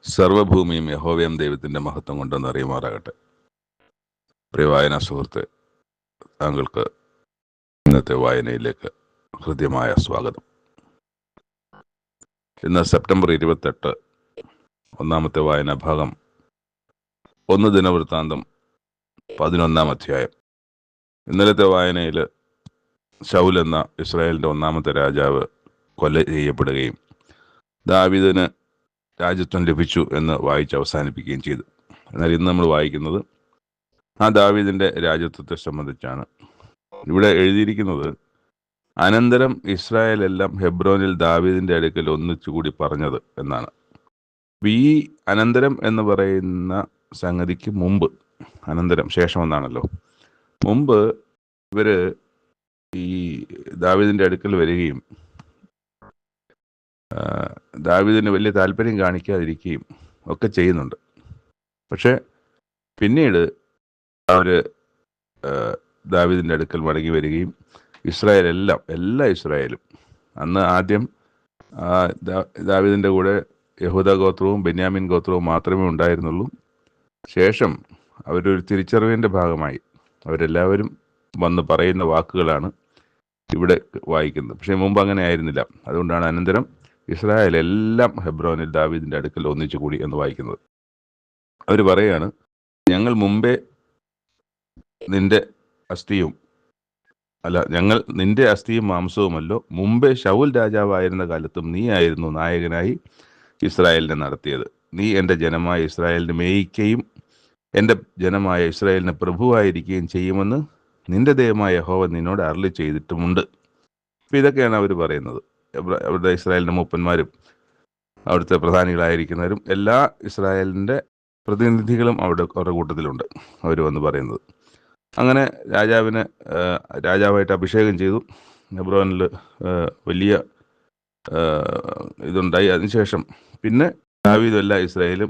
സർവഭൂമിയും യഹോവയം ദൈവത്തിൻ്റെ മഹത്വം കൊണ്ടെന്ന് അറിയുമാറാകട്ടെ. പ്രിയ വായനാ സുഹൃത്തെ, താങ്കൾക്ക് ഇന്നത്തെ വായനയിലേക്ക് ഹൃദ്യമായ സ്വാഗതം. ഇന്ന് സെപ്റ്റംബർ 28, ഒന്നാമത്തെ വായനാ ഭാഗം 1 ദിനവൃത്താന്തം 11-ാം അധ്യായം. ഇന്നലത്തെ വായനയിൽ ശൗൽ എന്ന ഇസ്രായേലിൻ്റെ ഒന്നാമത്തെ രാജാവ് കൊല ചെയ്യപ്പെടുകയും ദാവീദിന് രാജ്യത്വം ലഭിച്ചു എന്ന് വായിച്ച് അവസാനിപ്പിക്കുകയും ചെയ്തു. എന്നാൽ ഇന്ന് നമ്മൾ വായിക്കുന്നത് ആ ദാവീദിൻ്റെ രാജ്യത്വത്തെ സംബന്ധിച്ചാണ്. ഇവിടെ എഴുതിയിരിക്കുന്നത്, അനന്തരം ഇസ്രായേൽ എല്ലാം ഹെബ്രോനിൽ ദാവീദിൻ്റെ അടുക്കൽ ഒന്നിച്ചുകൂടി പറഞ്ഞത് എന്നാണ്. ഈ അനന്തരം എന്ന് പറയുന്ന സംഗതിക്ക് മുമ്പ്, അനന്തരം ശേഷം എന്നാണല്ലോ, മുമ്പ് ഇവര് ഈ ദാവീദിൻ്റെ അടുക്കൽ വരികയും ദാവീദിന് വലിയ താല്പര്യം കാണിക്കാതിരിക്കുകയും ഒക്കെ ചെയ്യുന്നുണ്ട്. പക്ഷെ പിന്നീട് അവർ ദാവീദിൻ്റെ അടുക്കൽ മടങ്ങി വരികയും എല്ലാ ഇസ്രായേലും, അന്ന് ആദ്യം ദാവീദിൻ്റെ കൂടെ യഹൂദ ഗോത്രവും ബെന്യാമിൻ ഗോത്രവും മാത്രമേ ഉണ്ടായിരുന്നുള്ളൂ. ശേഷം അവരൊരു തിരിച്ചറിവിൻ്റെ ഭാഗമായി അവരെല്ലാവരും വന്ന് പറയുന്ന വാക്കുകളാണ് ഇവിടെ വായിക്കുന്നത്. പക്ഷേ മുമ്പ് അങ്ങനെ ആയിരുന്നില്ല. അതുകൊണ്ടാണ് അനന്തരം ഇസ്രായേൽ എല്ലാം ഹെബ്രോനിൽ ദാവീദിൻ്റെ അടുക്കൽ ഒന്നിച്ചു കൂടി എന്ന് വായിക്കുന്നത്. അവർ പറയാണ്, ഞങ്ങൾ നിന്റെ അസ്ഥിയും മാംസവുമല്ലോ, മുമ്പേ ശൗൽ രാജാവായിരുന്ന കാലത്തും നീ ആയിരുന്നു നായകനായി ഇസ്രായേലിനെ നടത്തിയത്. നീ എൻ്റെ ജനമായ ഇസ്രായേലിനെ മേയിക്കുകയും എൻ്റെ ജനമായ ഇസ്രായേലിനെ പ്രഭുവായിരിക്കുകയും ചെയ്യുമെന്ന് നിന്റെ ദൈവമായ യഹോവ നിന്നോട് അരുളി ചെയ്തിട്ടുമുണ്ട്. അപ്പം ഇതൊക്കെയാണ് അവർ പറയുന്നത്. അവരുടെ ഇസ്രായേലിൻ്റെ മൂപ്പന്മാരും അവിടുത്തെ പ്രധാനികളായിരിക്കുന്നവരും എല്ലാ ഇസ്രായേലിൻ്റെ പ്രതിനിധികളും അവരുടെ കൂട്ടത്തിലുണ്ട്. അവർ വന്ന് പറയുന്നത്. അങ്ങനെ രാജാവായിട്ട് അഭിഷേകം ചെയ്തു. ഹെബ്രോനിൽ വലിയ ഇതുണ്ടായി. അതിനുശേഷം പിന്നെ ദാവീദും എല്ലാ ഇസ്രായേലും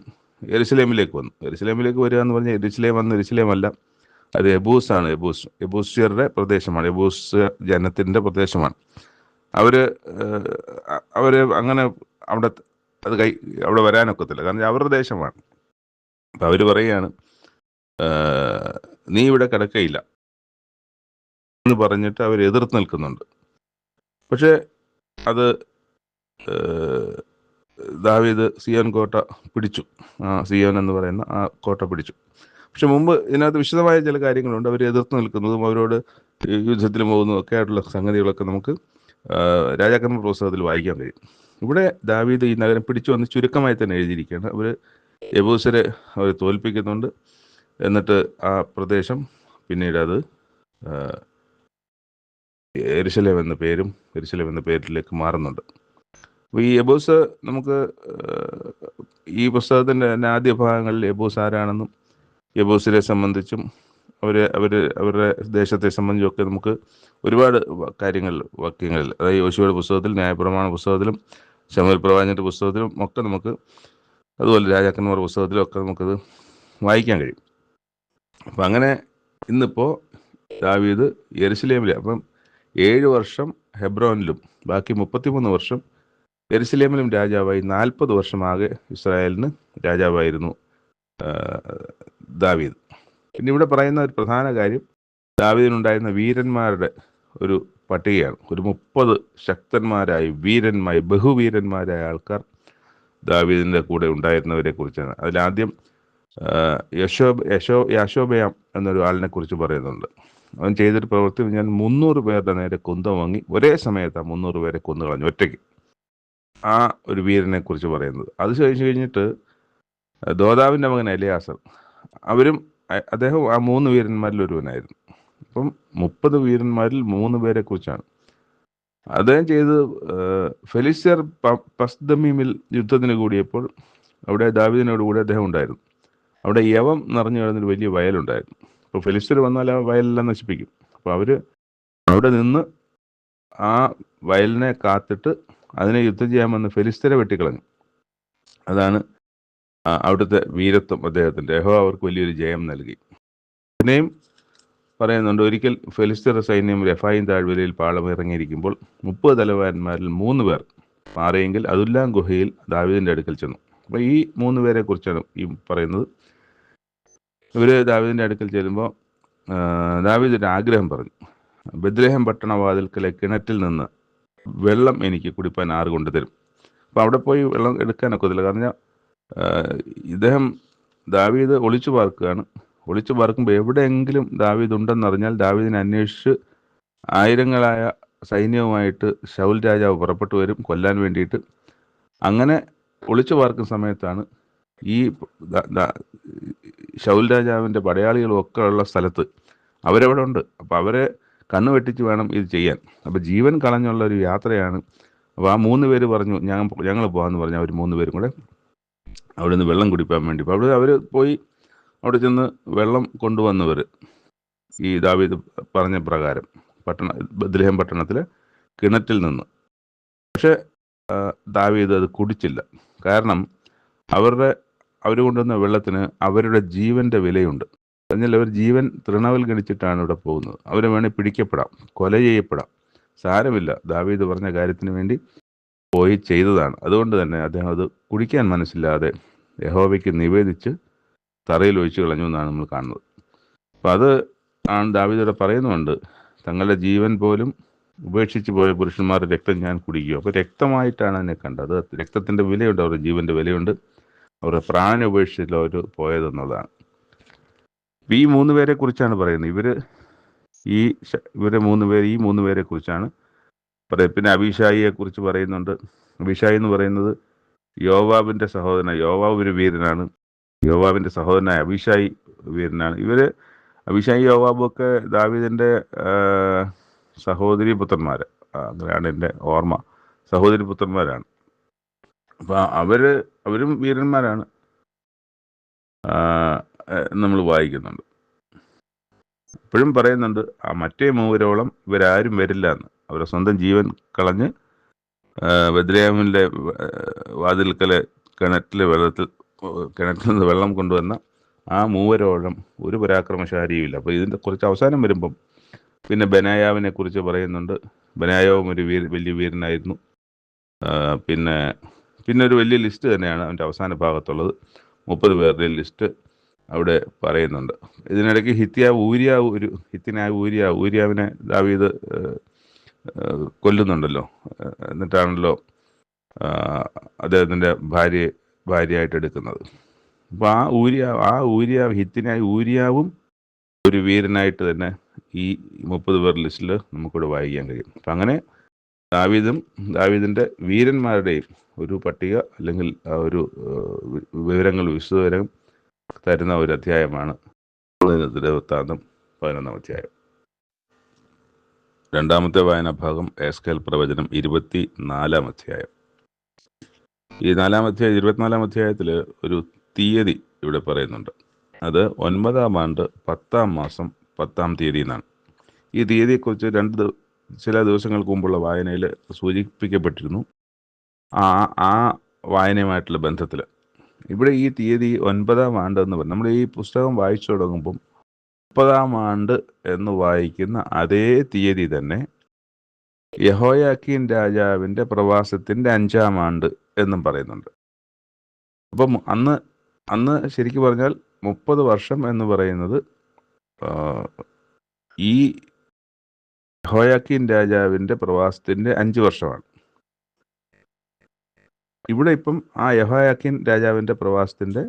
യെരുശലേമിലേക്ക് വന്നു. യെരുശലേമിലേക്ക് വരിക എന്ന് പറഞ്ഞാൽ യെരുശലേം അല്ല, അത് യെബൂസാണ്. യെബൂസ്യരുടെ പ്രദേശമാണ്. യെബൂസ് ജനത്തിൻ്റെ പ്രദേശമാണ്. അവര് അങ്ങനെ അവിടെ വരാനൊക്കത്തില്ല, കാരണം അവരുടെ ദേശമാണ്. അപ്പം അവർ പറയുകയാണ്, നീ ഇവിടെ കിടക്കയില്ല എന്ന് പറഞ്ഞിട്ട് അവർ എതിർത്ത് നിൽക്കുന്നുണ്ട്. പക്ഷേ അത് ദാവീദ് സിയോൻ കോട്ട പിടിച്ചു. സിയോൻ എന്ന് പറയുന്ന ആ കോട്ട പിടിച്ചു. പക്ഷെ മുമ്പ് ഇതിനകത്ത് വിശദമായ ചില കാര്യങ്ങളുണ്ട്. അവർ എതിർത്ത് നിൽക്കുന്നതും അവരോട് യുദ്ധത്തിൽ പോകുന്നതും ഒക്കെ ആയിട്ടുള്ള സംഗതികളൊക്കെ നമുക്ക് രാജാക്കന്മാർ പുസ്തകത്തിൽ വായിക്കാൻ കഴിയും. ഇവിടെ ദാവീദ് ഈ നഗരം പിടിച്ചു വന്ന് ചുരുക്കമായി തന്നെ എഴുതിയിരിക്കുകയാണ്. അവർ യെബൂസരെ അവർ തോൽപ്പിക്കുന്നുണ്ട്. എന്നിട്ട് ആ പ്രദേശം പിന്നീട് അത് യെരുശലേം എന്ന പേരിലേക്ക് മാറുന്നുണ്ട്. അപ്പോൾ ഈ യെബൂസ് നമുക്ക് ഈ പുസ്തകത്തിൻ്റെ തന്നെ ആദ്യ ഭാഗങ്ങളിൽ യെബൂസ് ആരാണെന്നും യെബൂസിനെ സംബന്ധിച്ചും അവരുടെ ദേശത്തെ സംബന്ധിച്ചൊക്കെ നമുക്ക് ഒരുപാട് വാക്യങ്ങളിൽ, അതായത് യോശുവയുടെ പുസ്തകത്തിൽ, ന്യായപ്രമാണ പുസ്തകത്തിലും, ശമൂവേൽ പ്രവാചകന്റെ പുസ്തകത്തിലും ഒക്കെ നമുക്ക്, അതുപോലെ രാജാക്കന്മാർ പുസ്തകത്തിലും ഒക്കെ നമുക്കത് വായിക്കാൻ കഴിയും. അപ്പം അങ്ങനെ ഇന്നിപ്പോൾ ദാവീദ് യെരുശലേമിലെ, അപ്പം 7 വർഷം ഹെബ്രോനിലും ബാക്കി 33 വർഷം യെരുശലേമിലും രാജാവായി 40 വർഷം ആകെ ഇസ്രായേലിന് രാജാവായിരുന്നു ദാവീദ്. പിന്നെ ഇവിടെ പറയുന്ന ഒരു പ്രധാന കാര്യം, ദാവീദിനുണ്ടായിരുന്ന വീരന്മാരുടെ ഒരു പട്ടികയാണ്. ഒരു 30 ശക്തന്മാരായ ബഹുവീരന്മാരായ ആൾക്കാർ ദാവീദിൻ്റെ കൂടെ ഉണ്ടായിരുന്നവരെ കുറിച്ചാണ്. അതിലാദ്യം യാശോബയാം എന്നൊരു ആളിനെ കുറിച്ച് പറയുന്നുണ്ട്. അവൻ ചെയ്തൊരു പ്രവൃത്തി പറഞ്ഞാൽ 300 പേരുടെ നേരെ കുന്തം വാങ്ങി ഒരേ സമയത്ത് 300 പേരെ കൊന്നു കളഞ്ഞു ഒറ്റയ്ക്ക്. ആ ഒരു വീരനെ കുറിച്ച് പറയുന്നത്. അത് കഴിഞ്ഞിട്ട് ദോദാവിൻ്റെ മകൻ എലിയാസർ, അദ്ദേഹം ആ 3 വീരന്മാരിൽ ഒരുവനായിരുന്നു. അപ്പം 30 വീരന്മാരിൽ 3 പേരെ കുറിച്ചാണ് അദ്ദേഹം ചെയ്ത്. ഫെലിസ്ത്യർ പസ്ദമീമിൽ യുദ്ധത്തിന് കൂടിയപ്പോൾ അവിടെ ദാവീദിനോട് കൂടെ അദ്ദേഹം ഉണ്ടായിരുന്നു. അവിടെ യവം നിറഞ്ഞു കിടന്നൊരു വലിയ വയലുണ്ടായിരുന്നു. അപ്പോൾ ഫെലിസ്ത്യർ വന്നാൽ ആ വയലെല്ലാം നശിപ്പിക്കും. അപ്പോൾ അവർ അവിടെ നിന്ന് ആ വയലിനെ കാത്തിട്ട് അതിനെ യുദ്ധം ചെയ്യാമെന്ന് ഫെലിസ്ത്യരെ വെട്ടിക്കളഞ്ഞു. അതാണ് അവിടുത്തെ വീരത്വം അദ്ദേഹത്തിൻ്റെ. യഹോവ അവർക്ക് വലിയൊരു ജയം നൽകി. പിന്നെയും പറയുന്നുണ്ട്, ഒരിക്കൽ ഫെലിസ്ത്യർ സൈന്യം രഫായിം താഴ്വരയിൽ പാളമിറങ്ങിയിരിക്കുമ്പോൾ 30 തലവാന്മാരിൽ 3 പേർ പാറയെങ്കിൽ അതുല്ലാം ഗുഹയിൽ ദാവീദിൻ്റെ അടുക്കൽ ചെന്നു. അപ്പോൾ ഈ 3 പേരെ കുറിച്ചാണ് ഈ പറയുന്നത്. ഇവർ ദാവീദിൻ്റെ അടുക്കൽ ചെല്ലുമ്പോൾ ദാവീദ് ഒരു ആഗ്രഹം പറഞ്ഞു. ബത്ലഹേം പട്ടണവാതിൽക്കലെ കിണറ്റിൽ നിന്ന് വെള്ളം എനിക്ക് കുടിപ്പാൻ ആറ് കൊണ്ടുതരും. അപ്പോൾ അവിടെ പോയി വെള്ളം എടുക്കാനൊക്കത്തില്ല. കാരണം ഇദ്ദേഹം ദാവീദ് ഒളിച്ചു പാർക്കുകയാണ്. ഒളിച്ചു പാർക്കുമ്പോൾ എവിടെയെങ്കിലും ദാവീദ് ഉണ്ടെന്നറിഞ്ഞാൽ ദാവീദിനെ അന്വേഷിച്ച് ആയിരങ്ങളായ സൈന്യവുമായിട്ട് ശൗൽ രാജാവ് പുറപ്പെട്ടു വരും കൊല്ലാൻ വേണ്ടിയിട്ട്. അങ്ങനെ ഒളിച്ചു പാർക്കുന്ന സമയത്താണ് ഈ ശൗൽ രാജാവിൻ്റെ പടയാളികളും ഒക്കെ ഉള്ള സ്ഥലത്ത് അവരവിടെ ഉണ്ട്. അപ്പോൾ അവരെ കണ്ണു വെട്ടിച്ച് വേണം ഇത് ചെയ്യാൻ. അപ്പോൾ ജീവൻ കളഞ്ഞുള്ള ഒരു യാത്രയാണ്. അപ്പോൾ ആ 3 പേര് പറഞ്ഞു ഞങ്ങൾ പോകാമെന്ന് പറഞ്ഞു. അവർ 3 പേരും കൂടെ അവിടെ നിന്ന് വെള്ളം കുടിക്കാൻ വേണ്ടി. അപ്പോൾ അവിടെ അവർ പോയി അവിടെ ചെന്ന് വെള്ളം കൊണ്ടുവന്നവർ ഈ ദാവീദ് പറഞ്ഞ പ്രകാരം ബത്ലഹേം പട്ടണത്തിലെ കിണറ്റിൽ നിന്ന്. പക്ഷേ ദാവീദ് അത് കുടിച്ചില്ല. കാരണം അവർ കൊണ്ടുവന്ന വെള്ളത്തിന് അവരുടെ ജീവൻ്റെ വിലയുണ്ട്. എന്നാൽ അവർ ജീവൻ തൃണവൽഗണിച്ചിട്ടാണ് ഇവിടെ പോകുന്നത്. അവരെ വേണേൽ പിടിക്കപ്പെടാം, കൊല ചെയ്യപ്പെടാം. സാരമില്ല, ദാവീദ് പറഞ്ഞ കാര്യത്തിന് വേണ്ടി പോയി ചെയ്തതാണ്. അതുകൊണ്ട് തന്നെ അദ്ദേഹം അത് കുടിക്കാൻ മനസ്സില്ലാതെ യഹോവയ്ക്ക് നിവേദിച്ച് തറയിൽ ഒഴിച്ചു കളഞ്ഞു എന്നാണ് നമ്മൾ കാണുന്നത്. അപ്പം അത് ആണ് ദാവീദോടെ പറയുന്നുണ്ട്, തങ്ങളുടെ ജീവൻ പോലും ഉപേക്ഷിച്ച് പോയ പുരുഷന്മാരുടെ രക്തം ഞാൻ കുടിക്കുക. അപ്പോൾ രക്തമായിട്ടാണ് അതിനെ കണ്ടത്. രക്തത്തിൻ്റെ വിലയുണ്ട്, അവരുടെ ജീവൻ്റെ വിലയുണ്ട്. അവരുടെ പ്രാണനെ ഉപേക്ഷിച്ചില്ല അവർ പോയതെന്നുള്ളതാണ്. ഈ 3 പേരെ കുറിച്ചാണ് പറയുന്നത്. ഇവരെ 3 പേരെ കുറിച്ചാണ് പറയുന്നത്. പിന്നെ അബീഷായിയെ കുറിച്ച് പറയുന്നുണ്ട്. അബീഷായി എന്ന് പറയുന്നത് യോവാബിൻ്റെ സഹോദരനാണ്. യോവാബ് ഒരു വീരനാണ്. യോവാബിൻ്റെ സഹോദരനായ അബീഷായി വീരനാണ്. അബീഷായി യോവാബും ഒക്കെ ദാവീദിൻ്റെ സഹോദരി പുത്രന്മാർ. അങ്ങനെയാണ് എൻ്റെ ഓർമ്മ. സഹോദരി പുത്രന്മാരാണ്. അപ്പം അവരും വീരന്മാരാണ് നമ്മൾ വായിക്കുന്നുണ്ട്. ഇപ്പോഴും പറയുന്നുണ്ട് മറ്റേ 3 ഇവരാരും വരില്ല എന്ന്. അവരുടെ സ്വന്തം ജീവൻ കളഞ്ഞ് ബത്ലഹേമിലെ വാതിൽക്കലെ കിണറ്റിൽ നിന്ന് വെള്ളം കൊണ്ടുവന്ന ആ 3 ഒരു പരാക്രമശാലിയുമില്ല. അപ്പോൾ ഇതിൻ്റെ കുറച്ച് അവസാനം വരുമ്പം പിന്നെ ബെനായാവിനെ കുറിച്ച് പറയുന്നുണ്ട്. ബെനായാവും ഒരു വലിയ വീരനായിരുന്നു. പിന്നെ ഒരു വലിയ ലിസ്റ്റ് തന്നെയാണ് അവൻ്റെ അവസാന ഭാഗത്തുള്ളത്. 30 പേരുടെ ലിസ്റ്റ് അവിടെ പറയുന്നുണ്ട്. ഇതിനിടയ്ക്ക് ഹിത്യനായ ഊരിയാവിനെ ദാവീദ് കൊല്ലുന്നുണ്ടല്ലോ. എന്നിട്ടാണല്ലോ അദ്ദേഹത്തിൻ്റെ ഭാര്യയായിട്ട് എടുക്കുന്നത്. അപ്പോൾ ഹിത്യനായ ഊരിയാവും ഒരു വീരനായിട്ട് തന്നെ ഈ 30 പേർ ലിസ്റ്റിൽ നമുക്കിവിടെ വായിക്കാൻ കഴിയും. അപ്പം അങ്ങനെ ദാവീദിൻ്റെ വീരന്മാരുടെയും ഒരു പട്ടിക അല്ലെങ്കിൽ ആ ഒരു വിശദവിവരം തരുന്ന ഒരു അധ്യായമാണ് വൃത്താന്തം 11-ാം അധ്യായം. രണ്ടാമത്തെ വായനാഭാഗം എസ്കേൽ പ്രവചനം 24-ാം അധ്യായം. ഈ 24-ാം അധ്യായത്തിൽ ഒരു തീയതി ഇവിടെ പറയുന്നുണ്ട്. അത് 9-ാം ആണ്ട് 10-ാം മാസം 10-ാം തീയതി എന്നാണ്. ഈ തീയതിയെക്കുറിച്ച് ചില ദിവസങ്ങൾക്ക് മുമ്പുള്ള വായനയിൽ സൂചിപ്പിക്കപ്പെട്ടിരുന്നു. ആ വായനയുമായിട്ടുള്ള ബന്ധത്തിൽ ഇവിടെ ഈ തീയതി 9-ാം ആണ്ട് എന്ന് പറയും. നമ്മൾ ഈ പുസ്തകം വായിച്ചു തുടങ്ങുമ്പം 30-ാം ആണ്ട് എന്ന് വായിക്കുന്ന അതേ തീയതി തന്നെ യഹോയാക്കീൻ രാജാവിൻ്റെ പ്രവാസത്തിൻ്റെ 5-ാം ആണ്ട് എന്നും പറയുന്നുണ്ട്. അപ്പം അന്ന് ശരിക്കും പറഞ്ഞാൽ 30 വർഷം എന്ന് പറയുന്നത് ഈ യഹോയാക്കീൻ രാജാവിൻ്റെ പ്രവാസത്തിൻ്റെ 5 വർഷമാണ്. ഇവിടെ ഇപ്പം ആ യഹോയാക്കീൻ രാജാവിൻ്റെ പ്രവാസത്തിൻ്റെ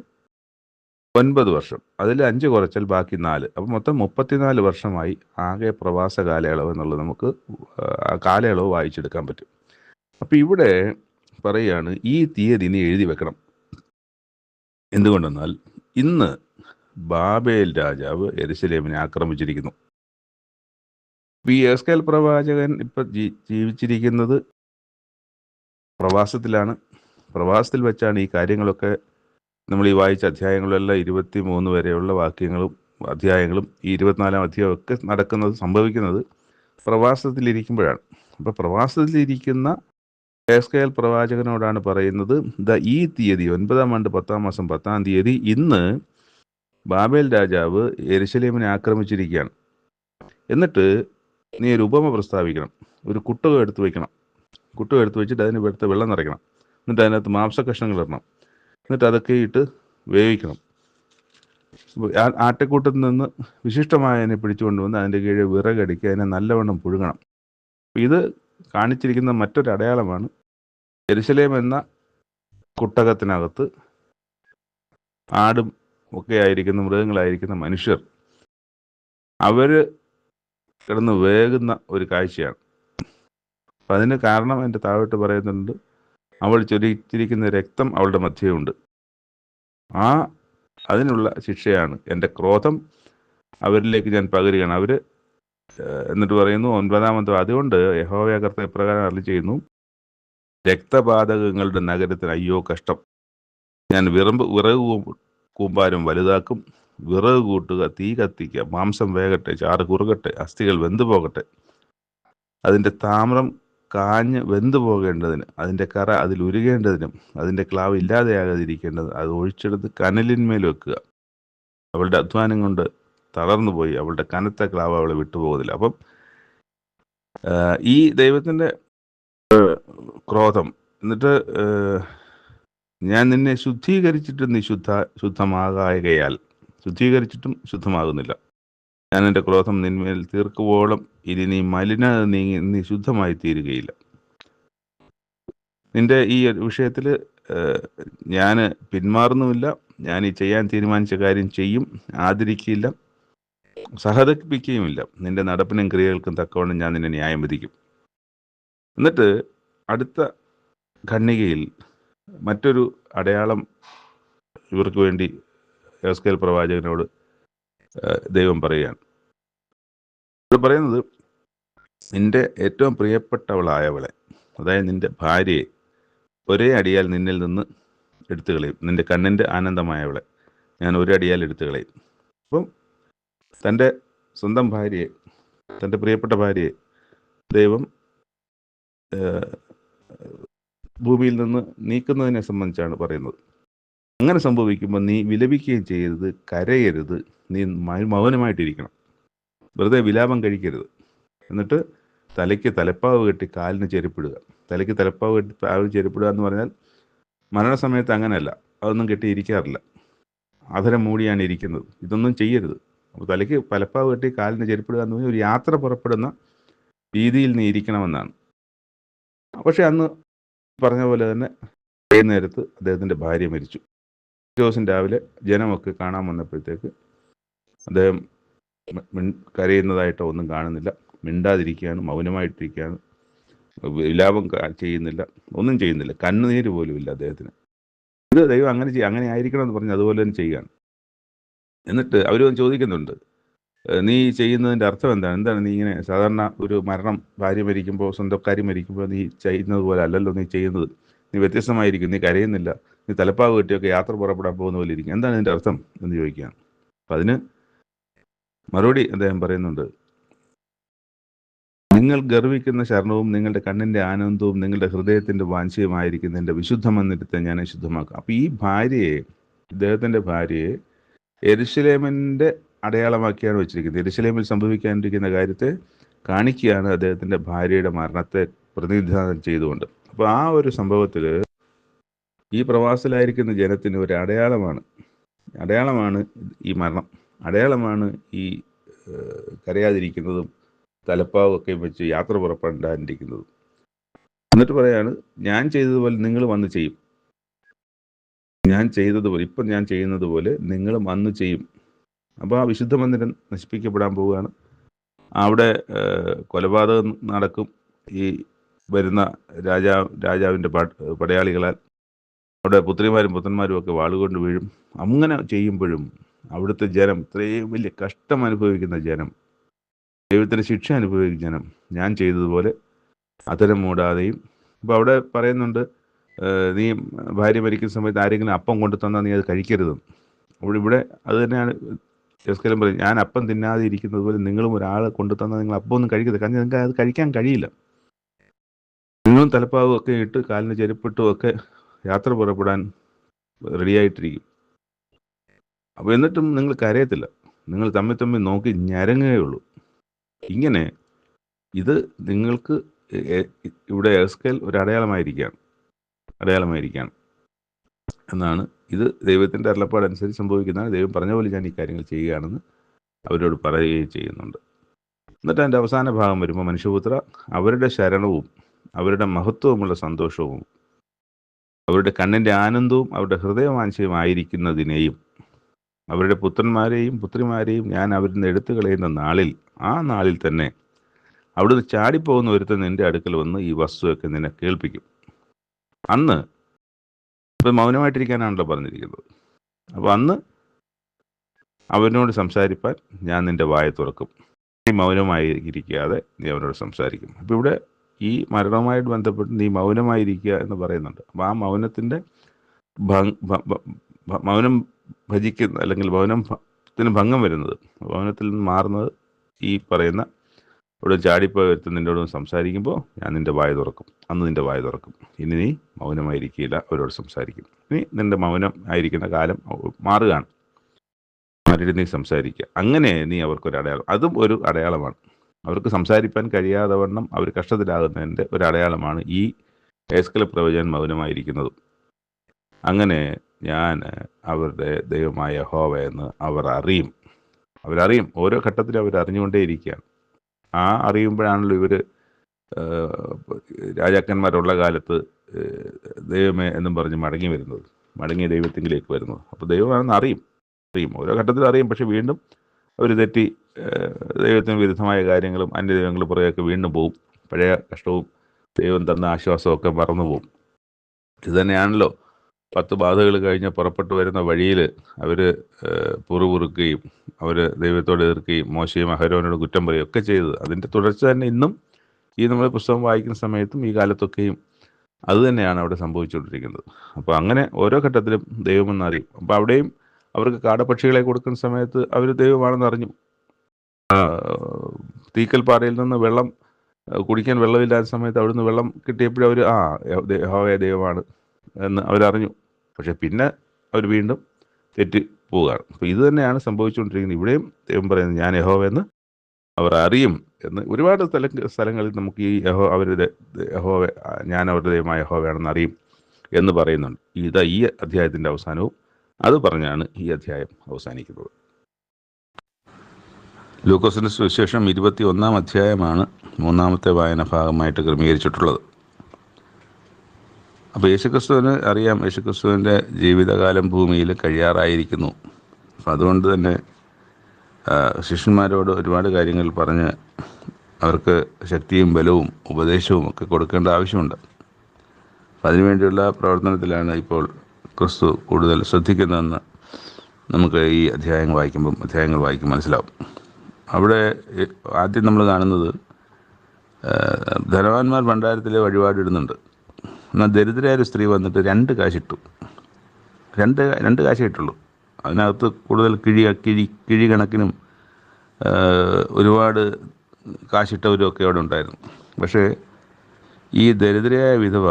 9 വർഷം, അതിൽ 5 കുറച്ചാൽ ബാക്കി 4, അപ്പം മൊത്തം 34 വർഷമായി ആകെ പ്രവാസ കാലയളവ് എന്നുള്ളത് നമുക്ക് ആ കാലയളവ് വായിച്ചെടുക്കാൻ പറ്റും. അപ്പം ഇവിടെ പറയുകയാണ് ഈ തീയതി ഇനി എഴുതി വെക്കണം. എന്തുകൊണ്ടെന്നാൽ ഇന്ന് ബാബേൽ രാജാവ് യെരൂശലേമിനെ ആക്രമിച്ചിരിക്കുന്നു. ഈ എസ്കേൽ പ്രവാചകൻ ഇപ്പം ജീവിച്ചിരിക്കുന്നത് പ്രവാസത്തിലാണ്. പ്രവാസത്തിൽ വെച്ചാണ് ഈ കാര്യങ്ങളൊക്കെ നമ്മൾ ഈ വായിച്ച അധ്യായങ്ങളെല്ലാം 23 വരെയുള്ള അധ്യായങ്ങളും ഈ 24-ാം അധ്യായമൊക്കെ സംഭവിക്കുന്നത് പ്രവാസത്തിലിരിക്കുമ്പോഴാണ്. അപ്പോൾ പ്രവാസത്തിലിരിക്കുന്ന എസ്കേൽ പ്രവാചകനോടാണ് പറയുന്നത്, ഈ തീയതി 9-ാം ആണ്ട് 10-ാം മാസം 10-ാം തീയതി ഇന്ന് ബാബേൽ രാജാവ് യെരൂശലേമിനെ ആക്രമിച്ചിരിക്കുകയാണ്. എന്നിട്ട് നീ ഒരു ഉപമ പ്രസ്താവിക്കണം. ഒരു കുട്ടകം എടുത്ത് വെക്കണം. കുട്ടകം എടുത്ത് വെച്ചിട്ട് അതിന് വെളുത്ത വെള്ളം നിറയ്ക്കണം. എന്നിട്ട് അതിനകത്ത് മാംസകഷ്ണങ്ങൾ ഇടണം. എന്നിട്ട് അതൊക്കെ ഇട്ട് വേവിക്കണം. ആട്ടക്കൂട്ടത്തിൽ നിന്ന് വിശിഷ്ടമായതിനെ പിടിച്ചുകൊണ്ടുവന്ന് അതിൻ്റെ കീഴിൽ വിറകടിക്കുക, അതിനെ നല്ലവണ്ണം പുഴുങ്ങണം. ഇത് കാണിച്ചിരിക്കുന്ന മറ്റൊരു അടയാളമാണ്. യെരുശലേം എന്ന കുട്ടകത്തിനകത്ത് ആടും ഒക്കെ ആയിരിക്കുന്ന, മൃഗങ്ങളായിരിക്കുന്ന മനുഷ്യർ, അവർ കിടന്ന് വേകുന്ന ഒരു കാഴ്ചയാണ്. അപ്പം അതിന് കാരണം എൻ്റെ താഴോട്ട് പറയുന്നുണ്ട്, അവൾ ചൊരിച്ചിരിക്കുന്ന രക്തം അവളുടെ മധ്യമുണ്ട്. അതിനുള്ള ശിക്ഷയാണ് എൻ്റെ ക്രോധം അവരിലേക്ക് ഞാൻ പകരുകയാണ്. അവർ എന്നിട്ട് പറയുന്നു 9-ാമത്തെ, അതുകൊണ്ട് യഹോവ കർത്താവ് ഇപ്രകാരം അരുളിച്ചെയ്യുന്നു, രക്തപാതകങ്ങളുടെ നഗരത്തിന് അയ്യോ കഷ്ടം. ഞാൻ വിറക് കൂമ്പാരം വലുതാക്കും, വിറക് കൂട്ടുക, തീ കത്തിക്കുക, മാംസം വേകട്ടെ, ചാറ് കുറുകട്ടെ, അസ്ഥികൾ വെന്തു പോകട്ടെ. അതിൻ്റെ താമ്രം കാഞ്ഞ് വെന്തു പോകേണ്ടതിന്, അതിൻ്റെ കറ അതിൽ ഉരുകേണ്ടതിനും, അതിൻ്റെ ക്ലാവ് ഇല്ലാതെയാകാതിരിക്കേണ്ടത് അത് ഒഴിച്ചെടുത്ത് കനലിന്മേൽ വെക്കുക. അവളുടെ അധ്വാനം കൊണ്ട് തളർന്നു പോയി, അവളുടെ കനത്ത ക്ലാവ് അവളെ വിട്ടുപോകുന്നില്ല. അപ്പം ഈ ദൈവത്തിൻ്റെ ക്രോധം, എന്നിട്ട് ഞാൻ നിന്നെ ശുദ്ധീകരിച്ചിട്ടും നീ ശുദ്ധമാകായകയാൽ, ശുദ്ധീകരിച്ചിട്ടും ശുദ്ധമാകുന്നില്ല, ഞാൻ എൻ്റെ ക്രോധം നിന്മേൽ തീർക്കുവോളം ഇനി നീ നീ ശുദ്ധമായി തീരുകയില്ല. നിന്റെ ഈ വിഷയത്തിൽ ഞാൻ പിന്മാറുന്നുമില്ല. ഞാൻ ഈ ചെയ്യാൻ തീരുമാനിച്ച കാര്യം ചെയ്യും, ആദരിക്കില്ല, സഹതപിക്കുകയുമില്ല. നിന്റെ നടപ്പിനും ക്രിയകൾക്കും തക്കവണ്ണം ഞാൻ നിന്നെ ന്യായം വിധിക്കും. എന്നിട്ട് അടുത്ത ഖണ്ഡികയിൽ മറ്റൊരു അടയാളം ഇവർക്ക് വേണ്ടി യെഹെസ്കേൽ പ്രവാചകനോട് ദൈവം പറയുകയാണ്. ഇവിടെ പറയുന്നത്, നിന്റെ ഏറ്റവും പ്രിയപ്പെട്ടവളായവളെ, അതായത് നിന്റെ ഭാര്യയെ ഒരേ അടിയാൽ നിന്നിൽ നിന്ന് എടുത്തു കളയും. നിന്റെ കണ്ണിൻ്റെ ആനന്ദമായവളെ ഞാൻ ഒരു അടിയാൽ എടുത്തു കളയും. അപ്പം തൻ്റെ സ്വന്തം ഭാര്യയെ, തൻ്റെ പ്രിയപ്പെട്ട ഭാര്യയെ ദൈവം ഭൂമിയിൽ നിന്ന് നീക്കുന്നതിനെ സംബന്ധിച്ചാണ് പറയുന്നത്. അങ്ങനെ സംഭവിക്കുമ്പോൾ നീ വിലപിക്കുകയും ചെയ്യരുത്, കരയരുത്, നീ മൗനമായിട്ടിരിക്കണം, വെറുതെ വിലാപം കഴിക്കരുത്. എന്നിട്ട് തലയ്ക്ക് തലപ്പാവ് കെട്ടി കാലിന് ചെരുപ്പിടുക. തലയ്ക്ക് തലപ്പാവ് കെട്ടി കാലിന് ചെരുപ്പിടുക എന്ന് പറഞ്ഞാൽ മരണസമയത്ത് അങ്ങനെയല്ല, അതൊന്നും കെട്ടിയിരിക്കാറില്ല, അധരം മൂടിയാണ് ഇരിക്കുന്നത്. ഇതൊന്നും ചെയ്യരുത്. അപ്പോൾ തലയ്ക്ക് തലപ്പാവ് കെട്ടി കാലിന് ചെരുപ്പിടുക എന്ന് പറഞ്ഞാൽ ഒരു യാത്ര പുറപ്പെടുന്ന രീതിയിൽ നീ ഇരിക്കണമെന്നാണ്. പക്ഷെ അന്ന് പറഞ്ഞ പോലെ തന്നെ നേരത്ത് അദ്ദേഹത്തിൻ്റെ ഭാര്യ മരിച്ചു. ദിവസം രാവിലെ ജനമൊക്കെ കാണാൻ വന്നപ്പോഴത്തേക്ക് അദ്ദേഹം കരയുന്നതായിട്ടോ ഒന്നും കാണുന്നില്ല, മിണ്ടാതിരിക്കുകയാണ്, മൗനമായിട്ടിരിക്കുകയാണ്, വിലാപം ചെയ്യുന്നില്ല, ഒന്നും ചെയ്യുന്നില്ല, കണ്ണുനീര് പോലും ഇല്ല അദ്ദേഹത്തിന്. ഇത് ദൈവം അങ്ങനെ ആയിരിക്കണം എന്ന് പറഞ്ഞ് അതുപോലെ തന്നെ ചെയ്യുകയാണ്. എന്നിട്ട് അവർ ചോദിക്കുന്നുണ്ട്, നീ ചെയ്യുന്നതിൻ്റെ അർത്ഥം എന്താണ് നീ ഇങ്ങനെ സാധാരണ ഒരു മരണം, ഭാര്യ മരിക്കുമ്പോൾ, സ്വന്തക്കാരി മരിക്കുമ്പോൾ നീ ചെയ്യുന്നത് പോലെ അല്ലല്ലോ നീ ചെയ്യുന്നത്, നീ വ്യത്യസ്തമായിരിക്കും, നീ കരയുന്നില്ല, നീ തലപ്പാവ് കെട്ടിയൊക്കെ യാത്ര പുറപ്പെടാൻ പോകുന്ന പോലെ ഇരിക്കും, എന്താണ് ഇതിൻ്റെ അർത്ഥം എന്ന് ചോദിക്കുകയാണ്. അപ്പം അതിന് മറുപടി അദ്ദേഹം പറയുന്നുണ്ട്, നിങ്ങൾ ഗർവിക്കുന്ന ശരണവും നിങ്ങളുടെ കണ്ണിൻ്റെ ആനന്ദവും നിങ്ങളുടെ ഹൃദയത്തിൻ്റെ വാഞ്ചയുമായിരിക്കുന്ന എൻ്റെ വിശുദ്ധ മന്ദിരത്തെ ഞാൻ ശുദ്ധമാക്കും. അപ്പോൾ ഈ ഭാര്യയെ, ഇദ്ദേഹത്തിൻ്റെ ഭാര്യയെ യെരുശലേമിൻ്റെ അടയാളമാക്കിയാണ് വെച്ചിരിക്കുന്നത്. യെരുശലേമിൽ സംഭവിക്കാനിരിക്കുന്ന കാര്യത്തെ കാണിക്കുകയാണ് അദ്ദേഹത്തിൻ്റെ ഭാര്യയുടെ മരണത്തെ പ്രതിനിധാനം ചെയ്തുകൊണ്ട്. അപ്പോൾ ആ ഒരു സംഭവത്തിൽ ഈ പ്രവാസത്തിലായിരിക്കുന്ന ജനത്തിന് ഒരു അടയാളമാണ് ഈ മരണം, അടയാളമാണ് ഈ കരയാതിരിക്കുന്നതും തലപ്പാവൊക്കെ വെച്ച് യാത്ര പുറപ്പെടാനിരിക്കുന്നതും. എന്നിട്ട് പറയാണ്, ഞാൻ ചെയ്തതുപോലെ നിങ്ങൾ വന്ന് ചെയ്യും, ഞാൻ ചെയ്തതുപോലെ, ഇപ്പം ഞാൻ ചെയ്യുന്നത് പോലെ നിങ്ങൾ വന്ന് ചെയ്യും. അപ്പോൾ ആ വിശുദ്ധ മന്ദിരം നശിപ്പിക്കപ്പെടാൻ പോവുകയാണ്. അവിടെ കൊലപാതകം നടക്കും. ഈ വരുന്ന രാജാവിൻ്റെ പടയാളികളാൽ അവിടെ പുത്രിമാരും പുത്രന്മാരും ഒക്കെ വാളുകൊണ്ട് വീഴും. അങ്ങനെ ചെയ്യുമ്പോഴും അവിടുത്തെ ജനം, ഇത്രയും വലിയ കഷ്ടം അനുഭവിക്കുന്ന ജനം, ദൈവത്തിൻ്റെ ശിക്ഷ അനുഭവിക്കുന്ന ജനം, ഞാൻ ചെയ്തതുപോലെ അധരം മൂടാതെയും. അപ്പോൾ അവിടെ പറയുന്നുണ്ട്, നീ ഭാര്യ മരിക്കുന്ന സമയത്ത് ആരെങ്കിലും അപ്പം കൊണ്ടു തന്നാൽ നീ അത് കഴിക്കരുത്. ഇവിടെ അത് തന്നെയാണ് യെഹെസ്കേൽ പറയും, ഞാൻ അപ്പം തിന്നാതെ ഇരിക്കുന്നത് പോലെ നിങ്ങളും ഒരാളെ കൊണ്ടു തന്നാൽ നിങ്ങൾ അപ്പം ഒന്നും കഴിക്കരുത്, കാരണം നിങ്ങൾക്ക് അത് കഴിക്കാൻ കഴിയില്ല. നിങ്ങളും തലപ്പാവും ഒക്കെ ഇട്ട് കാലിന് ചെരുപ്പിട്ടും ഒക്കെ യാത്ര പുറപ്പെടാൻ റെഡിയായിട്ടിരിക്കും. അപ്പോൾ എന്നിട്ടും നിങ്ങൾ കരയത്തില്ല, നിങ്ങൾ തമ്മിൽ നോക്കി ഞരങ്ങുകയുള്ളൂ. ഇങ്ങനെ ഇത് നിങ്ങൾക്ക് ഇവിടെ യെഹെസ്കേൽ ഒരു അടയാളമായിരിക്കുകയാണ്. എന്നാണ്. ഇത് ദൈവത്തിൻ്റെ അരുളപ്പാടനുസരിച്ച് സംഭവിക്കുന്നതാണ്. ദൈവം പറഞ്ഞ പോലെ ഞാൻ ഈ കാര്യങ്ങൾ ചെയ്യുകയാണെന്ന് അവരോട് പറയുകയും ചെയ്യുന്നുണ്ട്. എന്നിട്ട് അതിൻ്റെ അവസാന ഭാഗം വരുമ്പോൾ, മനുഷ്യപുത്ര, അവരുടെ ശരണവും അവരുടെ മഹത്വവുമുള്ള സന്തോഷവും അവരുടെ കണ്ണിൻ്റെ ആനന്ദവും അവരുടെ ഹൃദയവാഞ്ചയുമായിരിക്കുന്നതിനെയും അവരുടെ പുത്രന്മാരെയും പുത്രിമാരെയും ഞാൻ അവരിൽ നിന്ന് എടുത്തു കളയുന്ന നാളിൽ, ആ നാളിൽ തന്നെ അവിടുന്ന് ചാടിപ്പോകുന്ന ഒരുത്തൻ നിന്റെ അടുക്കൽ വന്ന് ഈ വസ്തുവൊക്കെ നിന്നെ കേൾപ്പിക്കും. അന്ന് ഇപ്പം മൗനമായിട്ടിരിക്കാനാണല്ലോ പറഞ്ഞിരിക്കുന്നത്. അപ്പോൾ അന്ന് അവനോട് സംസാരിപ്പാൻ ഞാൻ നിന്റെ വായ തുറക്കും. നീ മൗനമായി ഇരിക്കാതെ നീ അവനോട് സംസാരിക്കും. അപ്പോൾ ഇവിടെ ഈ മരണവുമായിട്ട് ബന്ധപ്പെട്ട് നീ മൗനമായിരിക്കുക എന്ന് പറയുന്നുണ്ട്. അപ്പോൾ ആ മൗനത്തിൻ്റെ മൗനം ഭജിക്കുന്ന, അല്ലെങ്കിൽ മൗനത്തിന് ഭംഗം വരുന്നത്, മൗനത്തിൽ നിന്ന് മാറുന്നത് ഈ പറയുന്ന ഇവിടെ ചാടിപ്പോയി വരുത്തും നിന്നോട് സംസാരിക്കുമ്പോൾ ഞാൻ നിൻ്റെ വായ തുറക്കും. അന്ന് നിൻ്റെ വായ തുറക്കും. ഇനി നീ മൗനമായിരിക്കില്ല, അവരോട് സംസാരിക്കും. ഇനി നിൻ്റെ മൗനം ആയിരിക്കുന്ന കാലം മാറുകയാണ്. മാറിയിട്ട് നീ സംസാരിക്കുക. അങ്ങനെ നീ അവർക്കൊരു അടയാളം, അതും ഒരു അടയാളമാണ്. അവർക്ക് സംസാരിപ്പാൻ കഴിയാതെ വണ്ണം അവർ കഷ്ടത്തിലാകുന്നതിൻ്റെ ഒരു അടയാളമാണ് ഈ എസ്കേൽ പ്രവചൻ മൗനമായിരിക്കുന്നതും. അങ്ങനെ ഞാൻ അവരുടെ ദൈവമായ യഹോവ എന്ന് അവർ അറിയും. അവരറിയും. ഓരോ ഘട്ടത്തിലും അവർ അറിഞ്ഞുകൊണ്ടേയിരിക്കുകയാണ്. ആ അറിയുമ്പോഴാണല്ലോ ഇവർ രാജാക്കന്മാരുള്ള കാലത്ത് ദൈവമേ എന്നും പറഞ്ഞ് മടങ്ങി വരുന്നത്, മടങ്ങിയ ദൈവത്തിലേക്ക് വരുന്നത്. അപ്പോൾ ദൈവമാണെന്ന് അറിയും. ഓരോ ഘട്ടത്തിലും അറിയും. പക്ഷെ വീണ്ടും അവർ തെറ്റി ദൈവത്തിന് വിരുദ്ധമായ കാര്യങ്ങളും അന്യദൈവങ്ങളും പുറകെയൊക്കെ വീണ്ടും പോവും. പഴയ കഷ്ടവും ദൈവം തന്ന ആശ്വാസമൊക്കെ മറന്നു പോവും. ഇത് തന്നെയാണല്ലോ 10 ബാധകൾ കഴിഞ്ഞ് പുറപ്പെട്ടു വരുന്ന വഴിയിൽ അവർ പുറുപുറുക്കുകയും അവർ ദൈവത്തോട് എതിർക്കുകയും മോശയും അഹരോനോട് കുറ്റം പറയുകയും ഒക്കെ ചെയ്തത്. അതിൻ്റെ തുടർച്ച തന്നെ ഇന്നും ഈ നമ്മൾ പുസ്തകം വായിക്കുന്ന സമയത്തും ഈ കാലത്തൊക്കെയും അത് തന്നെയാണ് അവിടെ സംഭവിച്ചുകൊണ്ടിരിക്കുന്നത്. അപ്പോൾ അങ്ങനെ ഓരോ ഘട്ടത്തിലും ദൈവമെന്ന് അറിയും. അപ്പോൾ അവിടെയും അവർക്ക് കാടപ്പക്ഷികളെ കൊടുക്കുന്ന സമയത്ത് അവർ ദൈവമാണെന്ന് അറിഞ്ഞു. തീക്കൽ പാറയിൽ നിന്ന് വെള്ളം കുടിക്കാൻ വെള്ളമില്ലാത്ത സമയത്ത് അവിടുന്ന് വെള്ളം കിട്ടിയപ്പോഴും അവർ യഹോവ ദൈവമാണ് എന്ന് അവരറിഞ്ഞു. പക്ഷെ പിന്നെ അവർ വീണ്ടും തെറ്റി പോവുകയാണ്. അപ്പോൾ ഇത് തന്നെയാണ് സംഭവിച്ചുകൊണ്ടിരിക്കുന്നത്. ഇവിടെയും ദൈവം പറയുന്നത് ഞാൻ യഹോവ എന്ന് അവർ അറിയും എന്ന്. ഒരുപാട് സ്ഥലങ്ങളിൽ നമുക്ക് ഈ അവരുടെ യഹോവ, ഞാൻ അവരുടെ ദൈവമായ യഹോവയാണെന്ന് അറിയും എന്ന് പറയുന്നുണ്ട്. ഈ അധ്യായത്തിൻ്റെ അവസാനവും അത് പറഞ്ഞാണ് ഈ അധ്യായം അവസാനിക്കുന്നത്. ലൂക്കോസിൻ്റെ സുവിശേഷം 21-ാം അധ്യായമാണ് 3-ാമത്തെ വായന ഭാഗമായിട്ട് ക്രമീകരിച്ചിട്ടുള്ളത്. അപ്പോൾ യേശുക്രിസ്തുവിന് അറിയാം, യേശുക്രിസ്തുവിൻ്റെ ജീവിതകാലം ഭൂമിയിൽ കഴിയാറായിരിക്കുന്നു. അപ്പം അതുകൊണ്ട് തന്നെ ശിഷ്യന്മാരോട് ഒരുപാട് കാര്യങ്ങൾ പറഞ്ഞ് അവർക്ക് ശക്തിയും ബലവും ഉപദേശവും ഒക്കെ കൊടുക്കേണ്ട ആവശ്യമുണ്ട്. അപ്പം അതിനുവേണ്ടിയുള്ള പ്രവർത്തനത്തിലാണ് ഇപ്പോൾ ക്രിസ്തു കൂടുതൽ ശ്രദ്ധിക്കുന്നതെന്ന് നമുക്ക് ഈ അധ്യായങ്ങൾ വായിക്കുമ്പോൾ മനസ്സിലാവും. അവിടെ ആദ്യം നമ്മൾ കാണുന്നത് ധനവാന്മാർ ഭണ്ഡാരത്തിൽ വഴിപാടിടുന്നുണ്ട്. എന്നാൽ ദരിദ്രയായ ഒരു സ്ത്രീ വന്നിട്ട് 2 കാശിട്ടു. രണ്ട് കാശേ ഇട്ടുള്ളൂ. അതിനകത്ത് കൂടുതൽ കിഴി കണക്കിനും ഒരുപാട് കാശിട്ടവരും ഒക്കെ അവിടെ ഉണ്ടായിരുന്നു. പക്ഷേ ഈ ദരിദ്രയായ വിധവ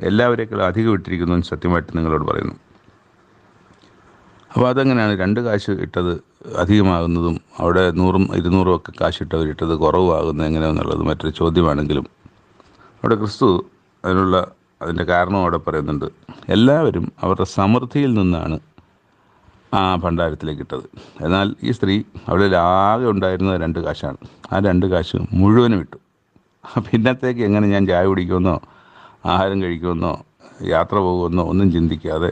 എല്ലാവരേക്കാളും അധികം ഇട്ടിരിക്കുന്നു എന്ന് സത്യമായിട്ട് നിങ്ങളോട് പറയുന്നു. അപ്പോൾ അതെങ്ങനെയാണ് 2 കാശ് ഇട്ടത് അധികമാകുന്നതും അവിടെ 100ഉം 200ഉം ഒക്കെ കാശിട്ടവരിട്ടത് കുറവാകുന്നത് എങ്ങനെയാണെന്നുള്ളത് മറ്റൊരു ചോദ്യമാണെങ്കിലും അവിടെ ക്രിസ്തു അതിൻ്റെ കാരണം അവിടെ പറയുന്നുണ്ട്. എല്ലാവരും അവരുടെ സമൃദ്ധിയിൽ നിന്നാണ് ആ ഭണ്ഡാരത്തിലേക്ക് ഇട്ടത്. എന്നാൽ ഈ സ്ത്രീ അവിടെ ആകെ ഉണ്ടായിരുന്നത് 2 കാശാണ്. ആ 2 കാശ് മുഴുവനും ഇട്ടു. പിന്നത്തേക്ക് എങ്ങനെ ഞാൻ ചായ കുടിക്കുമെന്നോ ആഹാരം കഴിക്കുമെന്നോ യാത്ര പോകുമെന്നോ ഒന്നും ചിന്തിക്കാതെ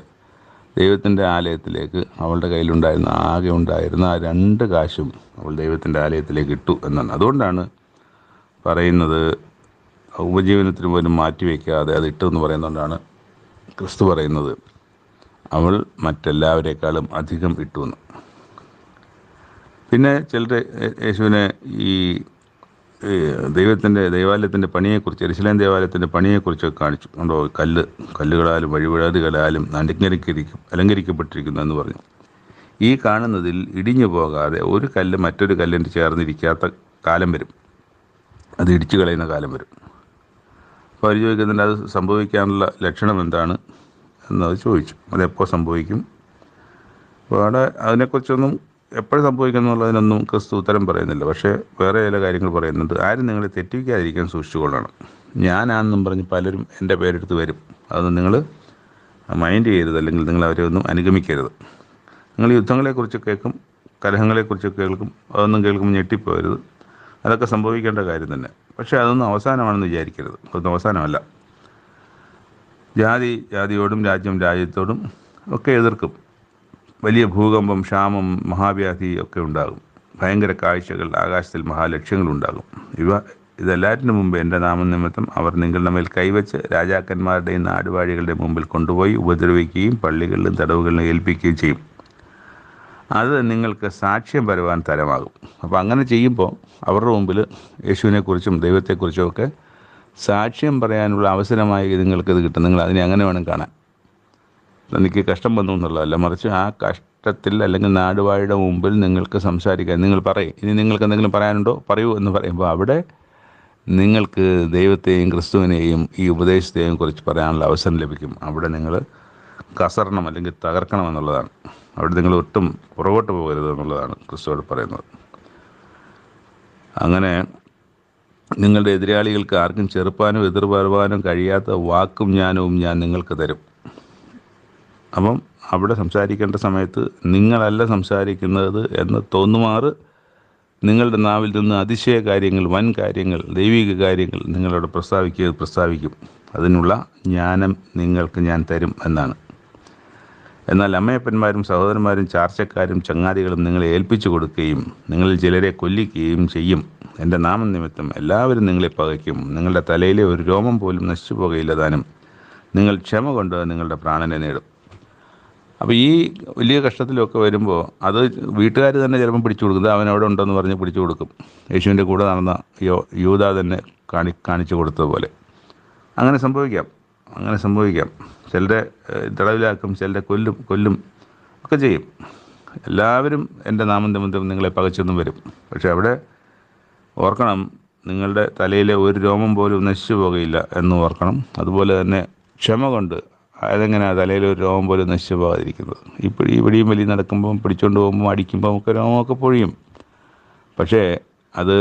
ദൈവത്തിൻ്റെ ആലയത്തിലേക്ക് അവളുടെ കയ്യിലുണ്ടായിരുന്ന ആകെ ഉണ്ടായിരുന്ന ആ 2 കാശും അവൾ ദൈവത്തിൻ്റെ ആലയത്തിലേക്ക് ഇട്ടു എന്നാണ്. അതുകൊണ്ടാണ് പറയുന്നത് ഉപജീവനത്തിന് പോലും മാറ്റിവെക്കാതെ അത് ഇട്ടു എന്ന് പറയുന്നതുകൊണ്ടാണ് ക്രിസ്തു പറയുന്നത് അവൾ മറ്റെല്ലാവരേക്കാളും അധികം ഇട്ടു എന്ന്. പിന്നെ ചിലർ യേശുവിനെ ഈ ദൈവാലയത്തിൻ്റെ പണിയെക്കുറിച്ച്, യെരൂശലേം ദേവാലയത്തിൻ്റെ പണിയെക്കുറിച്ചൊക്കെ കാണിച്ചു. ഉണ്ടോ, കല്ലുകളാലും വഴിവിടാതികളാലും അലങ്കരിക്കപ്പെട്ടിരിക്കുന്നു എന്ന് പറഞ്ഞു. ഈ കാണുന്നതിൽ ഇടിഞ്ഞു പോകാതെ ഒരു കല്ല് മറ്റൊരു കല്ലിൻ്റെ ചേർന്നിരിക്കാത്ത കാലം വരും. അത് ഇടിച്ചു കളയുന്ന കാലം വരും. അപ്പോൾ അവർ ചോദിക്കുന്നുണ്ട് അത് സംഭവിക്കാനുള്ള ലക്ഷണം എന്താണ് എന്നത് ചോദിച്ചു. അതെപ്പോൾ സംഭവിക്കും? അപ്പോൾ അവിടെ അതിനെക്കുറിച്ചൊന്നും എപ്പോഴും സംഭവിക്കുന്നുള്ളതിനൊന്നും ക്രിസ്തു ഉത്തരം പറയുന്നില്ല. പക്ഷേ വേറെ ചില കാര്യങ്ങൾ പറയുന്നുണ്ട്. ആരും നിങ്ങളെ തെറ്റിക്കാതിരിക്കാൻ സൂക്ഷിച്ചുകൊള്ളണം. ഞാനാണെന്നും പറഞ്ഞ് പലരും എൻ്റെ പേരെടുത്ത് വരും. അത് നിങ്ങൾ മൈൻഡ് ചെയ്യരുത്, അല്ലെങ്കിൽ നിങ്ങൾ അവരെ ഒന്നും അനുഗമിക്കരുത്. നിങ്ങൾ യുദ്ധങ്ങളെക്കുറിച്ച് കേൾക്കും, കലഹങ്ങളെക്കുറിച്ച് കേൾക്കും, അതൊന്നും കേൾക്കുമ്പോൾ ഞെട്ടിപ്പോകരുത്. അതൊക്കെ സംഭവിക്കേണ്ട കാര്യം തന്നെ. പക്ഷേ അതൊന്നും അവസാനമാണെന്ന് വിചാരിക്കരുത്. അതൊന്നും അവസാനമല്ല. ജാതിയോടും രാജ്യത്തോടും ഒക്കെ എതിർക്കും. വലിയ ഭൂകമ്പം, ക്ഷാമം, മഹാവ്യാധി ഒക്കെ ഉണ്ടാകും. ഭയങ്കര കാഴ്ചകൾ, ആകാശത്തിൽ മഹാലക്ഷ്യങ്ങളുണ്ടാകും. ഇതെല്ലാറ്റിനും മുമ്പ് എൻ്റെ നാമനിമിത്തം അവർ നിങ്ങളുടെ മേൽ കൈവച്ച് രാജാക്കന്മാരുടെയും നാടുവാഴികളുടെയും മുമ്പിൽ കൊണ്ടുപോയി ഉപദ്രവിക്കുകയും പള്ളികളിലും തടവുകളിലും ഏൽപ്പിക്കുകയും ചെയ്യും. അത് നിങ്ങൾക്ക് സാക്ഷ്യം വരുവാൻ തരമാകും. അപ്പോൾ അങ്ങനെ ചെയ്യുമ്പോൾ അവരുടെ മുമ്പിൽ യേശുവിനെക്കുറിച്ചും ദൈവത്തെക്കുറിച്ചും ഒക്കെ സാക്ഷ്യം പറയാനുള്ള അവസരമായി നിങ്ങൾക്കിത് കിട്ടും. നിങ്ങൾ അതിനെ അങ്ങനെ വേണം കാണാൻ. എനിക്ക് കഷ്ടം വന്നു എന്നുള്ളതല്ല, മറിച്ച് ആ കഷ്ടത്തിൽ അല്ലെങ്കിൽ നാടുവാഴിയുടെ മുമ്പിൽ നിങ്ങൾക്ക് സംസാരിക്കാൻ, നിങ്ങൾ പറയും, ഇനി നിങ്ങൾക്ക് എന്തെങ്കിലും പറയാനുണ്ടോ പറയൂ എന്ന് പറയുമ്പോൾ അവിടെ നിങ്ങൾക്ക് ദൈവത്തെയും ക്രിസ്തുവിനെയും ഈ ഉപദേശത്തെയും കുറിച്ച് പറയാനുള്ള അവസരം ലഭിക്കും. അവിടെ നിങ്ങൾ കസറണം അല്ലെങ്കിൽ തകർക്കണം എന്നുള്ളതാണ്. അവിടെ നിങ്ങൾ ഒട്ടും പുറകോട്ട് പോകരുത് എന്നുള്ളതാണ് ക്രിസ്തുവോട് പറയുന്നത്. അങ്ങനെ നിങ്ങളുടെ എതിരാളികൾക്ക് ആർക്കും ചെറുപ്പാനും എതിർപറവാനും കഴിയാത്ത വാക്കും ജ്ഞാനവും ഞാൻ നിങ്ങൾക്ക് തരും. അപ്പം അവിടെ സംസാരിക്കേണ്ട സമയത്ത് നിങ്ങളല്ല സംസാരിക്കുന്നത് എന്ന് തോന്നുമാറ് നിങ്ങളുടെ നാവിൽ നിന്ന് അതിശയ കാര്യങ്ങൾ, വൻ കാര്യങ്ങൾ, ദൈവിക കാര്യങ്ങൾ നിങ്ങളോട് പ്രസ്താവിക്കും. അതിനുള്ള ജ്ഞാനം നിങ്ങൾക്ക് ഞാൻ തരും എന്നാണ്. എന്നാൽ അമ്മയപ്പന്മാരും സഹോദരന്മാരും ചാർച്ചക്കാരും ചങ്ങാതികളും നിങ്ങളെ ഏൽപ്പിച്ചു കൊടുക്കുകയും നിങ്ങളിൽ ചിലരെ കൊല്ലിക്കുകയും ചെയ്യും. എൻ്റെ നാമനിമിത്തം എല്ലാവരും നിങ്ങളെ പകയ്ക്കും. നിങ്ങളുടെ തലയിലെ ഒരു രോമം പോലും നശിച്ചു പോകുകയില്ല താനും. നിങ്ങൾ ക്ഷമ കൊണ്ട് നിങ്ങളുടെ പ്രാണനെ നേടും. അപ്പോൾ ഈ വലിയ കഷ്ടത്തിലൊക്കെ വരുമ്പോൾ അത് വീട്ടുകാർ തന്നെ ചിലപ്പം പിടിച്ചു കൊടുക്കുന്നത് അവനവിടെ ഉണ്ടെന്ന് പറഞ്ഞ് പിടിച്ചു കൊടുക്കും. യേശുവിൻ്റെ കൂടെ നടന്ന യൂദാ തന്നെ കാണിച്ചു കൊടുത്തതുപോലെ അങ്ങനെ സംഭവിക്കാം. ചിലരെ തടവിലാക്കും, ചിലരെ കൊല്ലും ഒക്കെ ചെയ്യും. എല്ലാവരും എൻ്റെ നാമനിമിത്തം നിങ്ങളെ പകച്ചൊന്നും വരും. പക്ഷെ അവിടെ ഓർക്കണം, നിങ്ങളുടെ തലയിലെ ഒരു രോമം പോലും നശിച്ചു പോകുകയില്ല എന്ന് ഓർക്കണം. അതുപോലെ തന്നെ ക്ഷമ കൊണ്ട്, അതെങ്ങനെയാണ് തലയിൽ ഒരു രോമം പോലും നശിച്ചു പോകാതിരിക്കുന്നത്? ഈ പിടിയും വലിയ നടക്കുമ്പം, പിടിച്ചുകൊണ്ട് പോകുമ്പോൾ, അടിക്കുമ്പോൾ ഒക്കെ രോമമൊക്കെ പൊഴിയും. പക്ഷേ അത്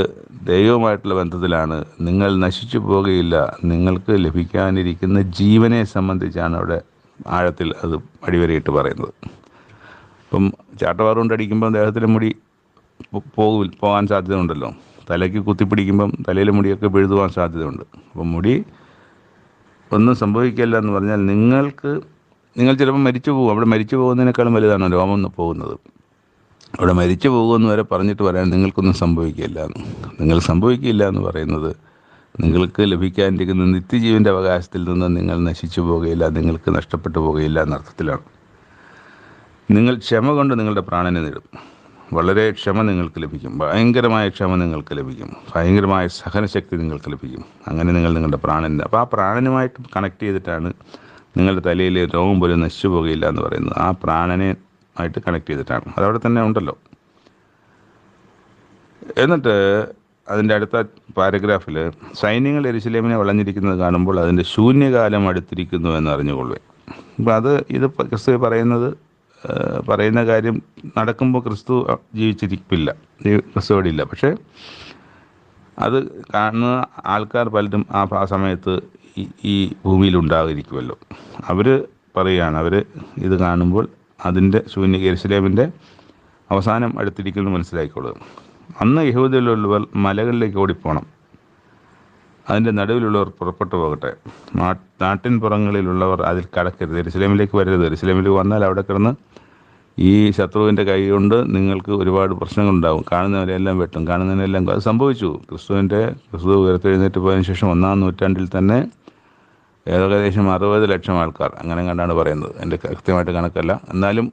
ദൈവവുമായിട്ടുള്ള ബന്ധത്തിലാണ്. നിങ്ങൾ നശിച്ചു പോകുകയില്ല. നിങ്ങൾക്ക് ലഭിക്കാനിരിക്കുന്ന ജീവനെ സംബന്ധിച്ചാണ് അവിടെ ആഴത്തിൽ അത് അടിവരയിട്ട് പറയുന്നത്. ഇപ്പം ചാട്ടവാറ് കൊണ്ട് അടിക്കുമ്പം ദേഹത്തിലെ മുടി പോകാൻ സാധ്യതയുണ്ടല്ലോ. തലയ്ക്ക് കുത്തിപ്പിടിക്കുമ്പം തലയിലെ മുടിയൊക്കെ പിഴുതുവാൻ സാധ്യതയുണ്ട്. അപ്പം മുടി ഒന്നും സംഭവിക്കില്ല എന്ന് പറഞ്ഞാൽ നിങ്ങൾ ചിലപ്പോൾ മരിച്ചു പോകും. അവിടെ മരിച്ചു പോകുന്നതിനേക്കാളും വലുതാണ് രോമം പോകുന്നത്. അവിടെ മരിച്ചു പോകുമെന്ന് വരെ പറഞ്ഞിട്ട് പറയാൻ നിങ്ങൾക്കൊന്നും സംഭവിക്കില്ല. നിങ്ങൾ സംഭവിക്കില്ല എന്ന് പറയുന്നത് നിങ്ങൾക്ക് ലഭിക്കാനിരിക്കുന്ന നിത്യജീവൻ്റെ അവകാശത്തിൽ നിന്ന് നിങ്ങൾ നശിച്ചു പോകുകയില്ല, നിങ്ങൾക്ക് നഷ്ടപ്പെട്ടു പോകുകയില്ല എന്നർത്ഥത്തിലാണ്. നിങ്ങൾ ക്ഷമ കൊണ്ട് നിങ്ങളുടെ പ്രാണനെ നേടും. വളരെ ക്ഷമ നിങ്ങൾക്ക് ലഭിക്കും. ഭയങ്കരമായ ക്ഷമ നിങ്ങൾക്ക് ലഭിക്കും. ഭയങ്കരമായ സഹനശക്തി നിങ്ങൾക്ക് ലഭിക്കും. അങ്ങനെ നിങ്ങൾ നിങ്ങളുടെ പ്രാണനെ, അപ്പോൾ ആ പ്രാണനുമായിട്ട് കണക്ട് ചെയ്തിട്ടാണ് നിങ്ങളുടെ തലയിലെ രോഗം പോലും നശിച്ചു പോകുകയില്ല എന്ന് പറയുന്നത്. ആ പ്രാണനെ ആയിട്ട് കണക്ട് ചെയ്തിട്ടാണ്. അതവിടെ തന്നെ ഉണ്ടല്ലോ. എന്നിട്ട് അതിൻ്റെ അടുത്ത പാരഗ്രാഫിൽ സൈന്യങ്ങൾ യെരൂശലേമിനെ വളഞ്ഞിരിക്കുന്നത് കാണുമ്പോൾ അതിൻ്റെ ശൂന്യകാലം അടുത്തിരിക്കുന്നു എന്ന് അറിഞ്ഞുകൊള്ളുവേ. അപ്പോൾ ഇത് ക്രിസ്തു പറയുന്ന കാര്യം നടക്കുമ്പോൾ ക്രിസ്തു ജീവിച്ചിരിപ്പില്ല, ക്രിസ്തു അവിടെ ഇല്ല. പക്ഷേ അത് കാണുന്ന ആൾക്കാർ പലരും ആ സമയത്ത് ഈ ഭൂമിയിൽ ഉണ്ടാകിരിക്കുമല്ലോ. അവർ പറയുകയാണ്, അവർ ഇത് കാണുമ്പോൾ അതിൻ്റെ യെരൂശലേമിൻ്റെ അവസാനം അടുത്തിരിക്കുന്നു മനസ്സിലാക്കിക്കൊള്ളുക. അന്ന് യഹൂദയിലുള്ളവർ മലകളിലേക്ക് ഓടിപ്പോണം, അതിൻ്റെ നടുവിലുള്ളവർ പുറപ്പെട്ടു പോകട്ടെ. നാട്ടിൻ പുറങ്ങളിലുള്ളവർ അതിൽ കടക്കരുത്, യെരൂശലേമിലേക്ക് വരരുത്. യെരൂശലേമിലേക്ക് വന്നാൽ അവിടെ കിടന്ന് ഈ ശത്രുവിൻ്റെ കൈ കൊണ്ട് നിങ്ങൾക്ക് ഒരുപാട് പ്രശ്നങ്ങളുണ്ടാകും. കാണുന്നവരെല്ലാം വെട്ടും, കാണുന്നതിനെല്ലാം. അത് സംഭവിച്ചു. ക്രിസ്തു ഉയർത്തെഴുന്നേറ്റ് പോയതിനു ശേഷം 1-ാം നൂറ്റാണ്ടിൽ തന്നെ ഏകദേശം 60 ലക്ഷം ആൾക്കാർ, അങ്ങനെ കണ്ടാണ് പറയുന്നത്. എൻ്റെ കൃത്യമായിട്ട് കണക്കല്ല. എന്നാലും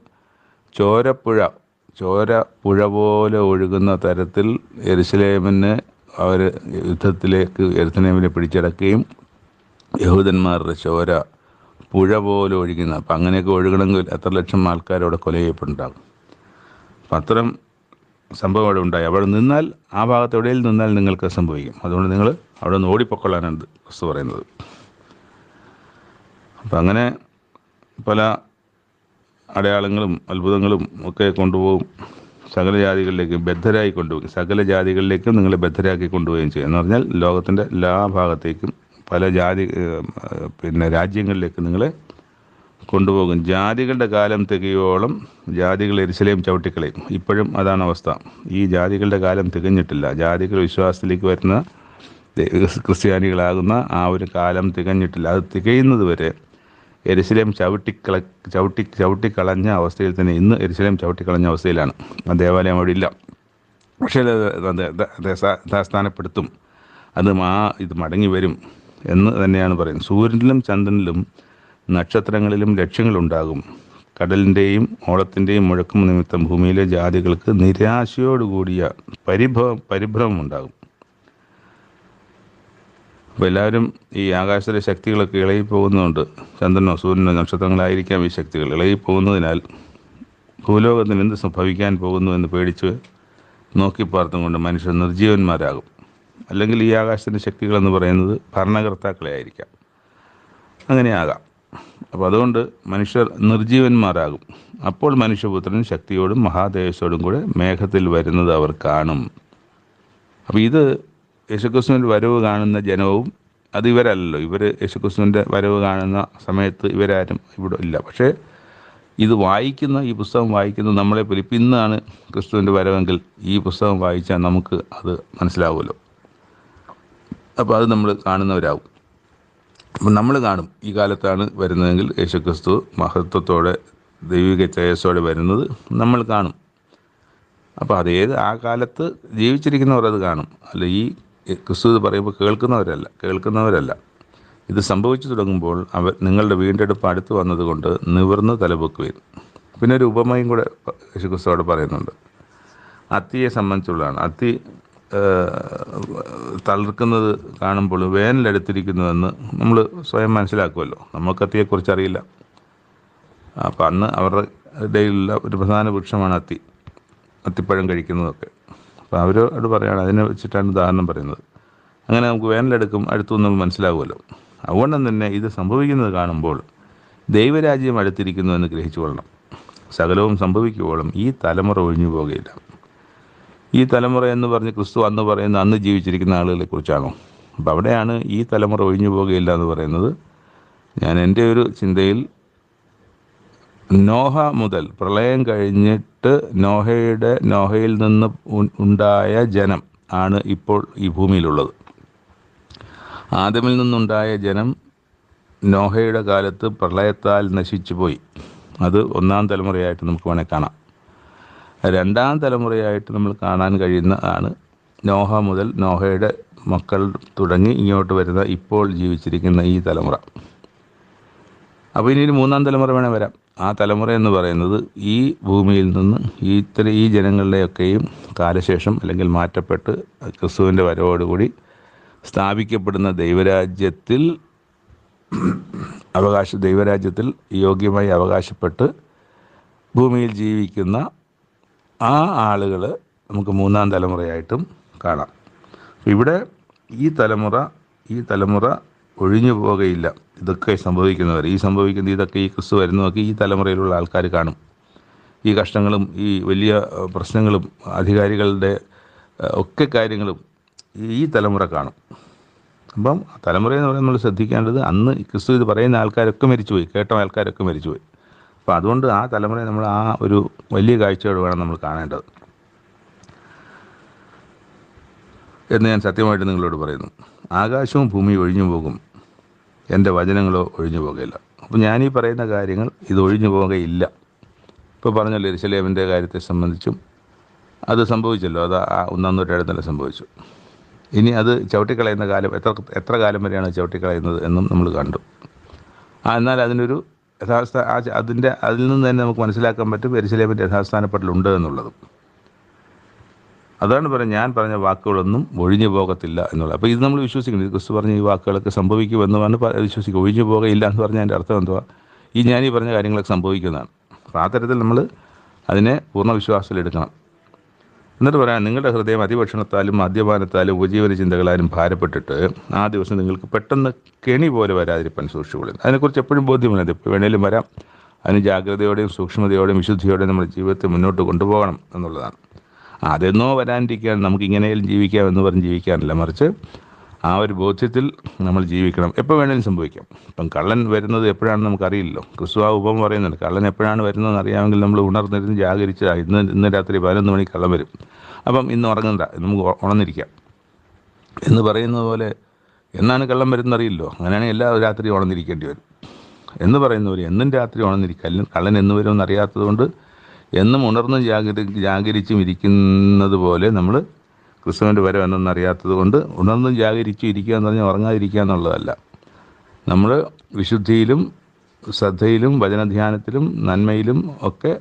ചോരപ്പുഴ പോലെ ഒഴുകുന്ന തരത്തിൽ യെരൂശലേമിനെ അവർ യെരൂശലേമിനെ പിടിച്ചടക്കുകയും യഹൂദന്മാരുടെ ചോര പുഴ പോലെ ഒഴുകുന്ന, അപ്പം അങ്ങനെയൊക്കെ ഒഴുകണമെങ്കിൽ എത്ര ലക്ഷം ആൾക്കാർ അവിടെ കൊല ചെയ്യപ്പെട്ടുണ്ടാകും. അപ്പം അത്തരം സംഭവം അവിടെ ഉണ്ടായി. അവിടെ നിന്നാൽ, ആ ഭാഗത്ത് എവിടെയിൽ നിന്നാൽ നിങ്ങൾക്ക് സംഭവിക്കും. അതുകൊണ്ട് നിങ്ങൾ അവിടെ നിന്ന് ഓടിപ്പൊക്കൊള്ളാനാണ് ക്രിസ്തു പറയുന്നത്. അപ്പം അങ്ങനെ പല അടയാളങ്ങളും അത്ഭുതങ്ങളും ഒക്കെ കൊണ്ടുപോകും. സകല ജാതികളിലേക്കും നിങ്ങളെ ബദ്ധരാക്കി കൊണ്ടുപോവുകയും ചെയ്യും. എന്ന് പറഞ്ഞാൽ ലോകത്തിൻ്റെ എല്ലാ ഭാഗത്തേക്കും പല രാജ്യങ്ങളിലേക്ക് നിങ്ങളെ കൊണ്ടുപോകും. ജാതികളുടെ കാലം തികയോളം ജാതികൾ യെരൂശലേം ചവിട്ടിക്കളയും. ഇപ്പോഴും അതാണ് അവസ്ഥ. ഈ ജാതികളുടെ കാലം തികഞ്ഞിട്ടില്ല. ജാതികൾ വിശ്വാസത്തിലേക്ക് വരുന്ന ക്രിസ്ത്യാനികളാകുന്ന ആ ഒരു കാലം തികഞ്ഞിട്ടില്ല. അത് തികയുന്നത് വരെ യെരൂശലേം ചവിട്ടിക്കളഞ്ഞ അവസ്ഥയിൽ തന്നെ ഇന്ന് യെരൂശലേം ചവിട്ടിക്കളഞ്ഞ അവസ്ഥയിലാണ്. ആ ദേവാലയം അവിടെ ഇല്ല. പക്ഷേ അത് യഥാസ്ഥാനപ്പെടുത്തും. ഇത് മടങ്ങി വരും എന്ന് തന്നെയാണ് പറയുന്നത്. സൂര്യനിലും ചന്ദ്രനിലും നക്ഷത്രങ്ങളിലും ലക്ഷ്യങ്ങളുണ്ടാകും. കടലിൻ്റെയും ഓളത്തിൻ്റെയും മുഴക്കം നിമിത്തം ഭൂമിയിലെ ജാതികൾക്ക് നിരാശയോടുകൂടിയ പരിഭ്രമം ഉണ്ടാകും. അപ്പോൾ എല്ലാവരും ഈ ആകാശത്തിലെ ശക്തികളൊക്കെ ഇളകി പോകുന്നതുകൊണ്ട്, ചന്ദ്രനോ സൂര്യനോ നക്ഷത്രങ്ങളായിരിക്കാം ഈ ശക്തികൾ, ഇളകി പോകുന്നതിനാൽ ഭൂലോകത്തിന് എന്ത് സംഭവിക്കാൻ പോകുന്നു എന്ന് പേടിച്ച് നോക്കിപ്പാർത്തും കൊണ്ട് മനുഷ്യർ നിർജീവന്മാരാകും. അല്ലെങ്കിൽ ഈ ആകാശത്തിൻ്റെ ശക്തികളെന്ന് പറയുന്നത് ഭരണകർത്താക്കളെ ആയിരിക്കാം, അങ്ങനെയാകാം. അപ്പോൾ അതുകൊണ്ട് മനുഷ്യർ നിർജീവന്മാരാകും. അപ്പോൾ മനുഷ്യപുത്രൻ ശക്തിയോടും മഹാതേജസ്സോടും കൂടെ മേഘത്തിൽ വരുന്നത് അവർ കാണും. അപ്പോൾ ഇത് യേശുക്രിസ്തുവിൻ്റെ വരവ് കാണുന്ന ജനവും അത് ഇവരല്ലല്ലോ. ഇവർ യേശുക്രിസ്തുവിൻ്റെ വരവ് കാണുന്ന സമയത്ത് ഇവരാരും ഇവിടെ ഇല്ല. പക്ഷേ ഇത് വായിക്കുന്ന, ഈ പുസ്തകം വായിക്കുന്ന നമ്മളെ പോലെ, ഇപ്പം ഇന്നാണ് ക്രിസ്തുവിൻ്റെ വരവെങ്കിൽ ഈ പുസ്തകം വായിച്ചാൽ നമുക്ക് അത് മനസ്സിലാവുമല്ലോ. അപ്പോൾ അത് നമ്മൾ കാണുന്നവരാകും. അപ്പം നമ്മൾ കാണും ഈ കാലത്താണ് വരുന്നതെങ്കിൽ യേശുക്രിസ്തു മഹത്വത്തോടെ ദൈവിക തേജസ്സോടെ വരുന്നത് നമ്മൾ കാണും. അപ്പോൾ ആ കാലത്ത് ജീവിച്ചിരിക്കുന്നവർ അത് കാണും. അല്ല, ഈ ക്രിസ്തു ഇത് പറയുമ്പോൾ കേൾക്കുന്നവരല്ല. ഇത് സംഭവിച്ചു തുടങ്ങുമ്പോൾ നിങ്ങളുടെ വീണ്ടെടുപ്പ് അടുത്ത് വന്നതുകൊണ്ട് നിവർന്ന് തലപൊക്കുവീൻ. പിന്നെ ഒരു ഉപമയും കൂടെ യേശുക്രിസ്തു അവിടെ പറയുന്നുണ്ട്. അത്തിയെ സംബന്ധിച്ചുള്ളതാണ്. അത്തി തളിർക്കുന്നത് കാണുമ്പോൾ വേനലെടുത്തിരിക്കുന്നുവെന്ന് നമ്മൾ സ്വയം മനസ്സിലാക്കുമല്ലോ. നമുക്ക് അത്തിയെക്കുറിച്ച് അറിയില്ല. അപ്പം അന്ന് അവരുടെ ഇടയിലുള്ള ഒരു പ്രധാന വൃക്ഷമാണ് അത്തിപ്പഴം കഴിക്കുന്നതൊക്കെ. അപ്പോൾ അവരോട് പറയുകയാണ്, അതിനെ വെച്ചിട്ടാണ് ഉദാഹരണം പറയുന്നത്. അങ്ങനെ നമുക്ക് വേനലെടുക്കും അടുത്തു നമ്മൾ മനസ്സിലാകുമല്ലോ. അതുകൊണ്ട് തന്നെ ഇത് സംഭവിക്കുന്നത് കാണുമ്പോൾ ദൈവരാജ്യം അടുത്തിരിക്കുന്നു എന്ന് ഗ്രഹിച്ചു കൊള്ളണം. സകലവും സംഭവിക്കുമ്പോഴും ഈ തലമുറ ഒഴിഞ്ഞു പോകുകയില്ല. ഈ തലമുറ എന്ന് പറഞ്ഞ് ക്രിസ്തു അന്ന് പറയുന്ന അന്ന് ജീവിച്ചിരിക്കുന്ന ആളുകളെ കുറിച്ചാണോ? അപ്പം അവിടെയാണ് ഈ തലമുറ ഒഴിഞ്ഞു പോകുകയില്ല എന്ന് പറയുന്നത്. ഞാൻ എൻ്റെ ഒരു ചിന്തയിൽ നോഹ മുതൽ പ്രളയം കഴിഞ്ഞിട്ട് നോഹയിൽ നിന്ന് ഉണ്ടായ ജനം ആണ് ഇപ്പോൾ ഈ ഭൂമിയിലുള്ളത്. ആദമിൽ നിന്നുണ്ടായ ജനം നോഹയുടെ കാലത്ത് പ്രളയത്താൽ നശിച്ചു പോയി. അത് ഒന്നാം തലമുറയായിട്ട് നമുക്ക് വേണേൽ കാണാം. രണ്ടാം തലമുറയായിട്ട് നമ്മൾ കാണാൻ കഴിയുന്ന ആണ് നോഹ മുതൽ നോഹയുടെ മക്കൾ തുടങ്ങി ഇങ്ങോട്ട് വരുന്ന ഇപ്പോൾ ജീവിച്ചിരിക്കുന്ന ഈ തലമുറ. അപ്പോൾ ഇനി മൂന്നാം തലമുറ വേണേൽ വരാം. ആ തലമുറ എന്ന് പറയുന്നത് ഈ ഭൂമിയിൽ നിന്ന് ഈ ജനങ്ങളുടെയൊക്കെയും കാലശേഷം അല്ലെങ്കിൽ മാറ്റപ്പെട്ട് ക്രിസ്തുവിൻ്റെ വരവോടുകൂടി സ്ഥാപിക്കപ്പെടുന്ന ദൈവരാജ്യത്തിൽ യോഗ്യമായി അവകാശപ്പെട്ട് ഭൂമിയിൽ ജീവിക്കുന്ന ആ ആളുകൾ നമുക്ക് മൂന്നാം തലമുറയായിട്ടും കാണാം. ഇവിടെ ഈ തലമുറ ഒഴിഞ്ഞു പോകുകയില്ല. ഇതൊക്കെ സംഭവിക്കുന്ന ഇതൊക്കെ ഈ ക്രിസ്തു വരുന്നതൊക്കെ ഈ തലമുറയിലുള്ള ആൾക്കാർ കാണും. ഈ കഷ്ടങ്ങളും ഈ വലിയ പ്രശ്നങ്ങളും അധികാരികളുടെ ഒക്കെ കാര്യങ്ങളും ഈ തലമുറ കാണും. അപ്പം തലമുറയെന്ന് പറയുന്നത് നമ്മൾ ശ്രദ്ധിക്കേണ്ടത്, അന്ന് ക്രിസ്തു ഇത് പറയുന്ന ആൾക്കാരൊക്കെ മരിച്ചുപോയി, കേട്ട ആൾക്കാരൊക്കെ മരിച്ചുപോയി. അപ്പം അതുകൊണ്ട് ആ തലമുറയെ നമ്മൾ ആ ഒരു വലിയ കാഴ്ചയോട് വേണം നമ്മൾ കാണേണ്ടത് എന്ന് ഞാൻ സത്യമായിട്ട് നിങ്ങളോട് പറയുന്നു. ആകാശവും ഭൂമിയും ഒഴിഞ്ഞു പോകും, എൻ്റെ വചനങ്ങളോ ഒഴിഞ്ഞു പോകുകയില്ല. അപ്പോൾ ഞാനീ പറയുന്ന കാര്യങ്ങൾ ഇത് ഒഴിഞ്ഞു പോകുകയില്ല. ഇപ്പോൾ പറഞ്ഞല്ലോ യെരൂശലേമിൻ്റെ കാര്യത്തെ സംബന്ധിച്ചും അത് സംഭവിച്ചല്ലോ. അത് ആ ഒന്നാം നൂറ്റാണ്ടിൽ സംഭവിച്ചു. ഇനി അത് ചവിട്ടിക്കളയുന്ന കാലം എത്ര കാലം വരെയാണ് ചവിട്ടിക്കളയുന്നത് എന്നും നമ്മൾ കണ്ടു. എന്നാൽ അതിനൊരു അതിൽ നിന്ന് തന്നെ നമുക്ക് മനസ്സിലാക്കാൻ പറ്റും യെരൂശലേമിൻ്റെ യഥാസ്ഥാനപ്പെടലുണ്ട് എന്നുള്ളതും. അതാണ് ഞാൻ പറഞ്ഞ വാക്കുകളൊന്നും ഒഴിഞ്ഞു പോകത്തില്ല എന്നുള്ളത്. അപ്പോൾ ഇത് നമ്മൾ വിശ്വസിക്കണം. ക്രിസ്തു പറഞ്ഞ ഈ വാക്കുകളൊക്കെ സംഭവിക്കുമെന്നാണ് വിശ്വസിക്കുക. ഒഴിഞ്ഞു പോകുകയില്ല എന്ന് പറഞ്ഞാൽ അതിൻ്റെ അർത്ഥം എന്തുവാ? ഞാനീ പറഞ്ഞ കാര്യങ്ങളൊക്കെ സംഭവിക്കുന്നതാണ്. അപ്പോൾ ആ തരത്തിൽ നമ്മൾ അതിനെ പൂർണ്ണ വിശ്വാസത്തിലെടുക്കണം. എന്നിട്ട് പറയാം, നിങ്ങളുടെ ഹൃദയം അതിഭക്ഷണത്താലും മദ്യപാനത്താലും ഉപജീവന ചിന്തകളാലും ഭാരപ്പെട്ടിട്ട് ആ ദിവസം നിങ്ങൾക്ക് പെട്ടെന്ന് കെണി പോലെ വരാതിരിപ്പാൻ സൂക്ഷിച്ചുകൊള്ളും. അതിനെക്കുറിച്ച് എപ്പോഴും ബോധ്യമാണ്. അത് എപ്പോൾ വേണേലും വരാം. അതിന് ജാഗ്രതയോടെയും സൂക്ഷ്മതയോടെയും വിശുദ്ധിയോടെയും നമ്മുടെ ജീവിതത്തെ മുന്നോട്ട് കൊണ്ടുപോകണം എന്നുള്ളതാണ്. അതെന്നോ വരാനിരിക്കാൻ നമുക്കിങ്ങനെയും ജീവിക്കാം എന്ന് പറഞ്ഞ് ജീവിക്കാനല്ല, മറിച്ച് ആ ഒരു ബോധ്യത്തിൽ നമ്മൾ ജീവിക്കണം. എപ്പോൾ വേണേലും സംഭവിക്കാം. ഇപ്പം കള്ളൻ വരുന്നത് എപ്പോഴാണെന്ന് നമുക്കറിയില്ലല്ലോ. ക്രിസ്തു ആ ഉപമ പറയുന്നുണ്ട്, കള്ളൻ എപ്പോഴാണ് വരുന്നതെന്ന് അറിയാമെങ്കിൽ നമ്മൾ ഉണർന്നിരുന്ന് ജാഗരിച്ച് ഇന്ന് രാത്രി 11 മണിക്ക് കള്ളൻ വരും, അപ്പം ഇന്ന് ഉറങ്ങണ്ട, നമുക്ക് ഉണർന്നിരിക്കാം എന്ന് പറയുന്നത് പോലെ എന്നാണ് കള്ളൻ വരുന്നത് അറിയില്ലോ. അങ്ങനെയാണെങ്കിൽ എല്ലാ രാത്രി ഉണർന്നിരിക്കേണ്ടി വരും എന്ന് പറയുന്ന പോലെ എന്നും രാത്രി ഉണർന്നിരിക്കും. കള്ളൻ എന്ന് വരുമെന്ന് അറിയാത്തത് കൊണ്ട് എന്നും ഉണർന്ന് ജാഗരിച്ചും ഇരിക്കുന്നത് പോലെ നമ്മൾ ക്രിസ്തുവിൻ്റെ വരവ് എന്നറിയാത്തത് കൊണ്ട് ഉണർന്നും ജാഗരിച്ചും ഇരിക്കുക എന്ന് പറഞ്ഞാൽ ഉറങ്ങാതിരിക്കുക എന്നുള്ളതല്ല. നമ്മൾ വിശുദ്ധിയിലും ശ്രദ്ധയിലും വചനധ്യാനത്തിലും നന്മയിലും ഒക്കെ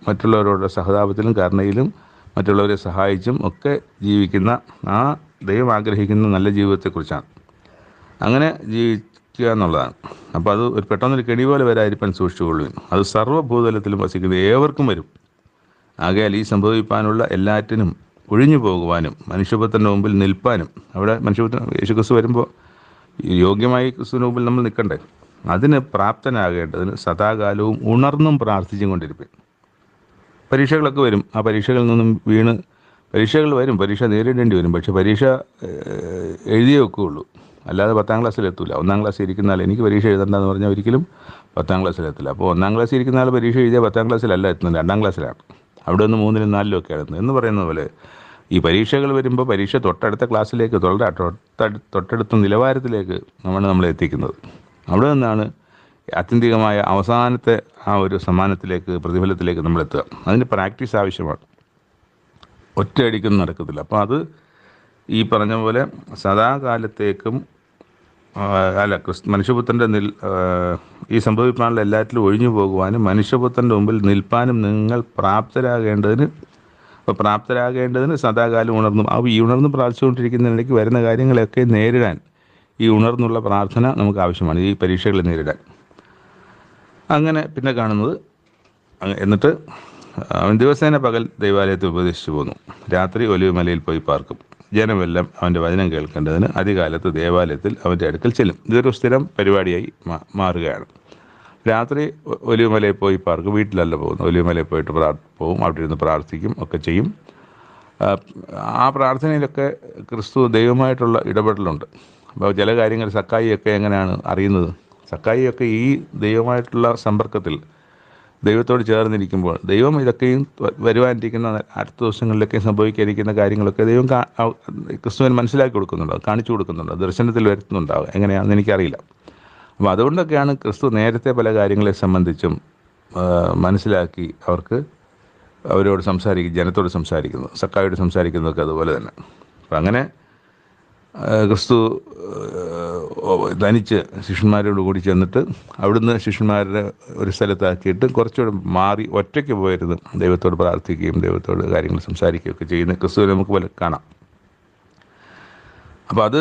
മറ്റുള്ളവരോട് സഹതാപത്തിലും കരുണയിലും മറ്റുള്ളവരെ സഹായിച്ചും ഒക്കെ ജീവിക്കുന്ന ആ ദൈവം ആഗ്രഹിക്കുന്ന നല്ല ജീവിതത്തെക്കുറിച്ചാണ്. അങ്ങനെ ജീവിക്കുക എന്നുള്ളതാണ്. അപ്പോൾ അത് ഒരു പെട്ടെന്നൊരു കെണി പോലെ വരാതിരിക്കാൻ സൂക്ഷിച്ചുകൊള്ളുവിൻ. അത് സർവ്വഭൂതലത്തിലും വസിക്കുന്ന ഏവർക്കും വരും. ആകയാൽ ഈ സംഭവിപ്പാനുള്ള എല്ലാറ്റിനും ഒഴിഞ്ഞു പോകുവാനും മനുഷ്യപുത്രൻ്റെ മുമ്പിൽ നിൽപ്പാനും, അവിടെ മനുഷ്യപുത്രൻ യേശുക്രിസ്തു വരുമ്പോൾ യോഗ്യമായി ക്രിസ്തുവിന് മുമ്പിൽ നമ്മൾ നിൽക്കണ്ടേ, അതിന് പ്രാപ്തനാകേണ്ടതിന് സദാകാലവും ഉണർന്നും പ്രാർത്ഥിച്ചും കൊണ്ടിരിക്കും. പരീക്ഷകളൊക്കെ വരും. ആ പരീക്ഷകളിൽ നിന്നും വീണ് പരീക്ഷകൾ വരും, പരീക്ഷ നേരിടേണ്ടി വരും. പക്ഷെ പരീക്ഷ എഴുതിയേ വെക്കുകയുള്ളൂ, അല്ലാതെ 10ാം ക്ലാസ്സിലെത്തില്ല. 1ാം ക്ലാസ്സിൽ ഇരിക്കുന്ന ആൾ എനിക്ക് പരീക്ഷ എഴുതണ്ടെന്ന് പറഞ്ഞാൽ ഒരിക്കലും 10ാം ക്ലാസ്സിലെത്തില്ല. അപ്പോൾ 1ാം ക്ലാസ്സിൽ ഇരിക്കുന്ന ആൾ പരീക്ഷ എഴുതിയാൽ 10ാം ക്ലാസ്സിലല്ല എത്തുന്നത്, 2ാം ക്ലാസ്സിലാണ്. അവിടെ നിന്ന് 3ലും 4ലും ഒക്കെ എത്തുന്നത് എന്ന് പറയുന്ന പോലെ ഈ പരീക്ഷകൾ വരുമ്പോൾ പരീക്ഷ തൊട്ടടുത്ത ക്ലാസ്സിലേക്ക് തൊട്ടടുത്ത നിലവാരത്തിലേക്ക് നമ്മളെ എത്തിക്കുന്നത്. അവിടെ നിന്നാണ് ആത്യന്തികമായ അവസാനത്തെ ആ ഒരു സമ്മാനത്തിലേക്ക്, പ്രതിഫലത്തിലേക്ക് നമ്മളെത്തുക. അതിന് പ്രാക്ടീസ് ആവശ്യമാണ്, ഒറ്റയടിക്കൊന്നും നടക്കത്തില്ല. അപ്പോൾ അത് ഈ പറഞ്ഞ പോലെ സദാകാലത്തേക്കും മനുഷ്യപുത്രൻ്റെ ഈ സംഭവിപ്പാനുള്ള എല്ലാറ്റിലും ഒഴിഞ്ഞു പോകുവാനും മനുഷ്യപുത്രൻ്റെ മുമ്പിൽ നിൽപ്പാനും നിങ്ങൾ പ്രാപ്തരാകേണ്ടതിന് സദാകാലം ഈ ഉണർന്ന് പ്രാർത്ഥിച്ചുകൊണ്ടിരിക്കുന്നതിനിടയ്ക്ക് വരുന്ന കാര്യങ്ങളെയൊക്കെ നേരിടാൻ ഈ ഉണർന്നുള്ള പ്രാർത്ഥന നമുക്ക് ആവശ്യമാണ്, ഈ പരീക്ഷകളെ നേരിടാൻ. അങ്ങനെ പിന്നെ കാണുന്നത്, എന്നിട്ട് അവൻ ദിവസേന പകൽ ദൈവാലയത്തിൽ ഉപദേശിച്ചു പോന്നു, രാത്രി ഒലിവുമലയിൽ പോയി പാർക്കും. ജനമെല്ലാം അവൻ്റെ വചനം കേൾക്കേണ്ടതിന് അതികാലത്ത് ദേവാലയത്തിൽ അവൻ്റെ അടുക്കൽ ചെല്ലും. ഇതൊരു സ്ഥിരം പരിപാടിയായി മാറുകയാണ്. രാത്രി ഒലിവുമലയിൽ പോയി പാർക്കും. വീട്ടിലല്ല പോകുന്നത്, ഒലിവുമലയിൽ പോയിട്ട് പോവും, അവിടെ ഇരുന്ന് പ്രാർത്ഥിക്കും ഒക്കെ ചെയ്യും. ആ പ്രാർത്ഥനയിലൊക്കെ ക്രിസ്തു ദൈവമായിട്ടുള്ള ഇടപെടലുണ്ട്. അപ്പോൾ ചില കാര്യങ്ങൾ സക്കായിയൊക്കെ എങ്ങനെയാണ് അറിയുന്നത്? സക്കായിയൊക്കെ ഈ ദൈവമായിട്ടുള്ള സമ്പർക്കത്തിൽ ദൈവത്തോട് ചേർന്നിരിക്കുമ്പോൾ ദൈവം ഇതൊക്കെയും വരുവാനിരിക്കുന്ന അടുത്ത ദിവസങ്ങളിലൊക്കെ സംഭവിക്കാനിരിക്കുന്ന കാര്യങ്ങളൊക്കെ ദൈവം ക്രിസ്തുവിന് മനസ്സിലാക്കി കൊടുക്കുന്നുണ്ടാവും, കാണിച്ചു കൊടുക്കുന്നുണ്ടാവും, ദർശനത്തിൽ വരുത്തുന്നുണ്ടാവും. എങ്ങനെയാണെന്ന് എനിക്കറിയില്ല. അപ്പോൾ അതുകൊണ്ടൊക്കെയാണ് ക്രിസ്തു നേരത്തെ പല കാര്യങ്ങളെ സംബന്ധിച്ചും മനസ്സിലാക്കി അവരോട് ജനത്തോട് സംസാരിക്കുന്നത്. സക്കായോട് സംസാരിക്കുന്നതൊക്കെ അതുപോലെ തന്നെ. അപ്പം അങ്ങനെ ക്രിസ്തു തനിച്ച് ശിഷ്യന്മാരോട് കൂടി ചെന്നിട്ട് അവിടുന്ന് ശിഷ്യന്മാരുടെ ഒരു സ്ഥലത്താക്കിയിട്ട് കുറച്ചുകൂടെ മാറി ഒറ്റയ്ക്ക് പോയിരുന്നു ദൈവത്തോട് പ്രാർത്ഥിക്കുകയും ദൈവത്തോട് കാര്യങ്ങൾ സംസാരിക്കുകയൊക്കെ ചെയ്യുന്ന ക്രിസ്തുവിനെ നമുക്ക് പോലെ കാണാം. അപ്പോൾ അത്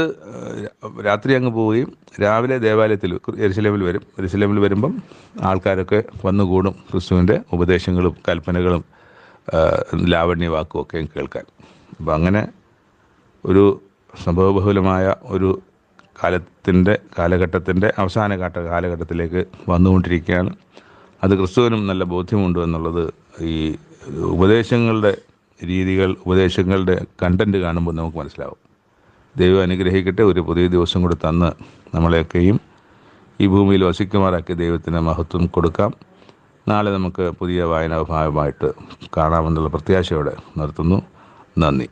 രാത്രി അങ്ങ് പോവുകയും രാവിലെ ദേവാലയത്തിൽ യെരുശലേമിൽ വരും. യെരുശലേമിൽ വരുമ്പം ആൾക്കാരൊക്കെ വന്നുകൂടും ക്രിസ്തുവിൻ്റെ ഉപദേശങ്ങളും കൽപ്പനകളും ലാവണ്യവാക്കും ഒക്കെ കേൾക്കാൻ. അപ്പം അങ്ങനെ ഒരു സംഭവബഹുലമായ ഒരു കാലഘട്ടത്തിൻ്റെ അവസാന കാലഘട്ടത്തിലേക്ക് വന്നുകൊണ്ടിരിക്കുകയാണ്. അത് ക്രിസ്തുവിനും നല്ല ബോധ്യമുണ്ട് എന്നുള്ളത് ഈ ഉപദേശങ്ങളുടെ രീതികൾ, ഉപദേശങ്ങളുടെ കണ്ടൻറ്റ് കാണുമ്പോൾ നമുക്ക് മനസ്സിലാവും. ദൈവം അനുഗ്രഹിക്കട്ടെ. ഒരു പുതിയ ദിവസം കൂടി തന്ന് നമ്മളെയൊക്കെയും ഈ ഭൂമിയിൽ വസിക്കുമാറാക്കി ദൈവത്തിന് മഹത്വം കൊടുക്കാം. നാളെ നമുക്ക് പുതിയ വായനാഭാഗമായിട്ട് കാണാമെന്നുള്ള പ്രത്യാശയോടെ നിർത്തുന്നു. നന്ദി.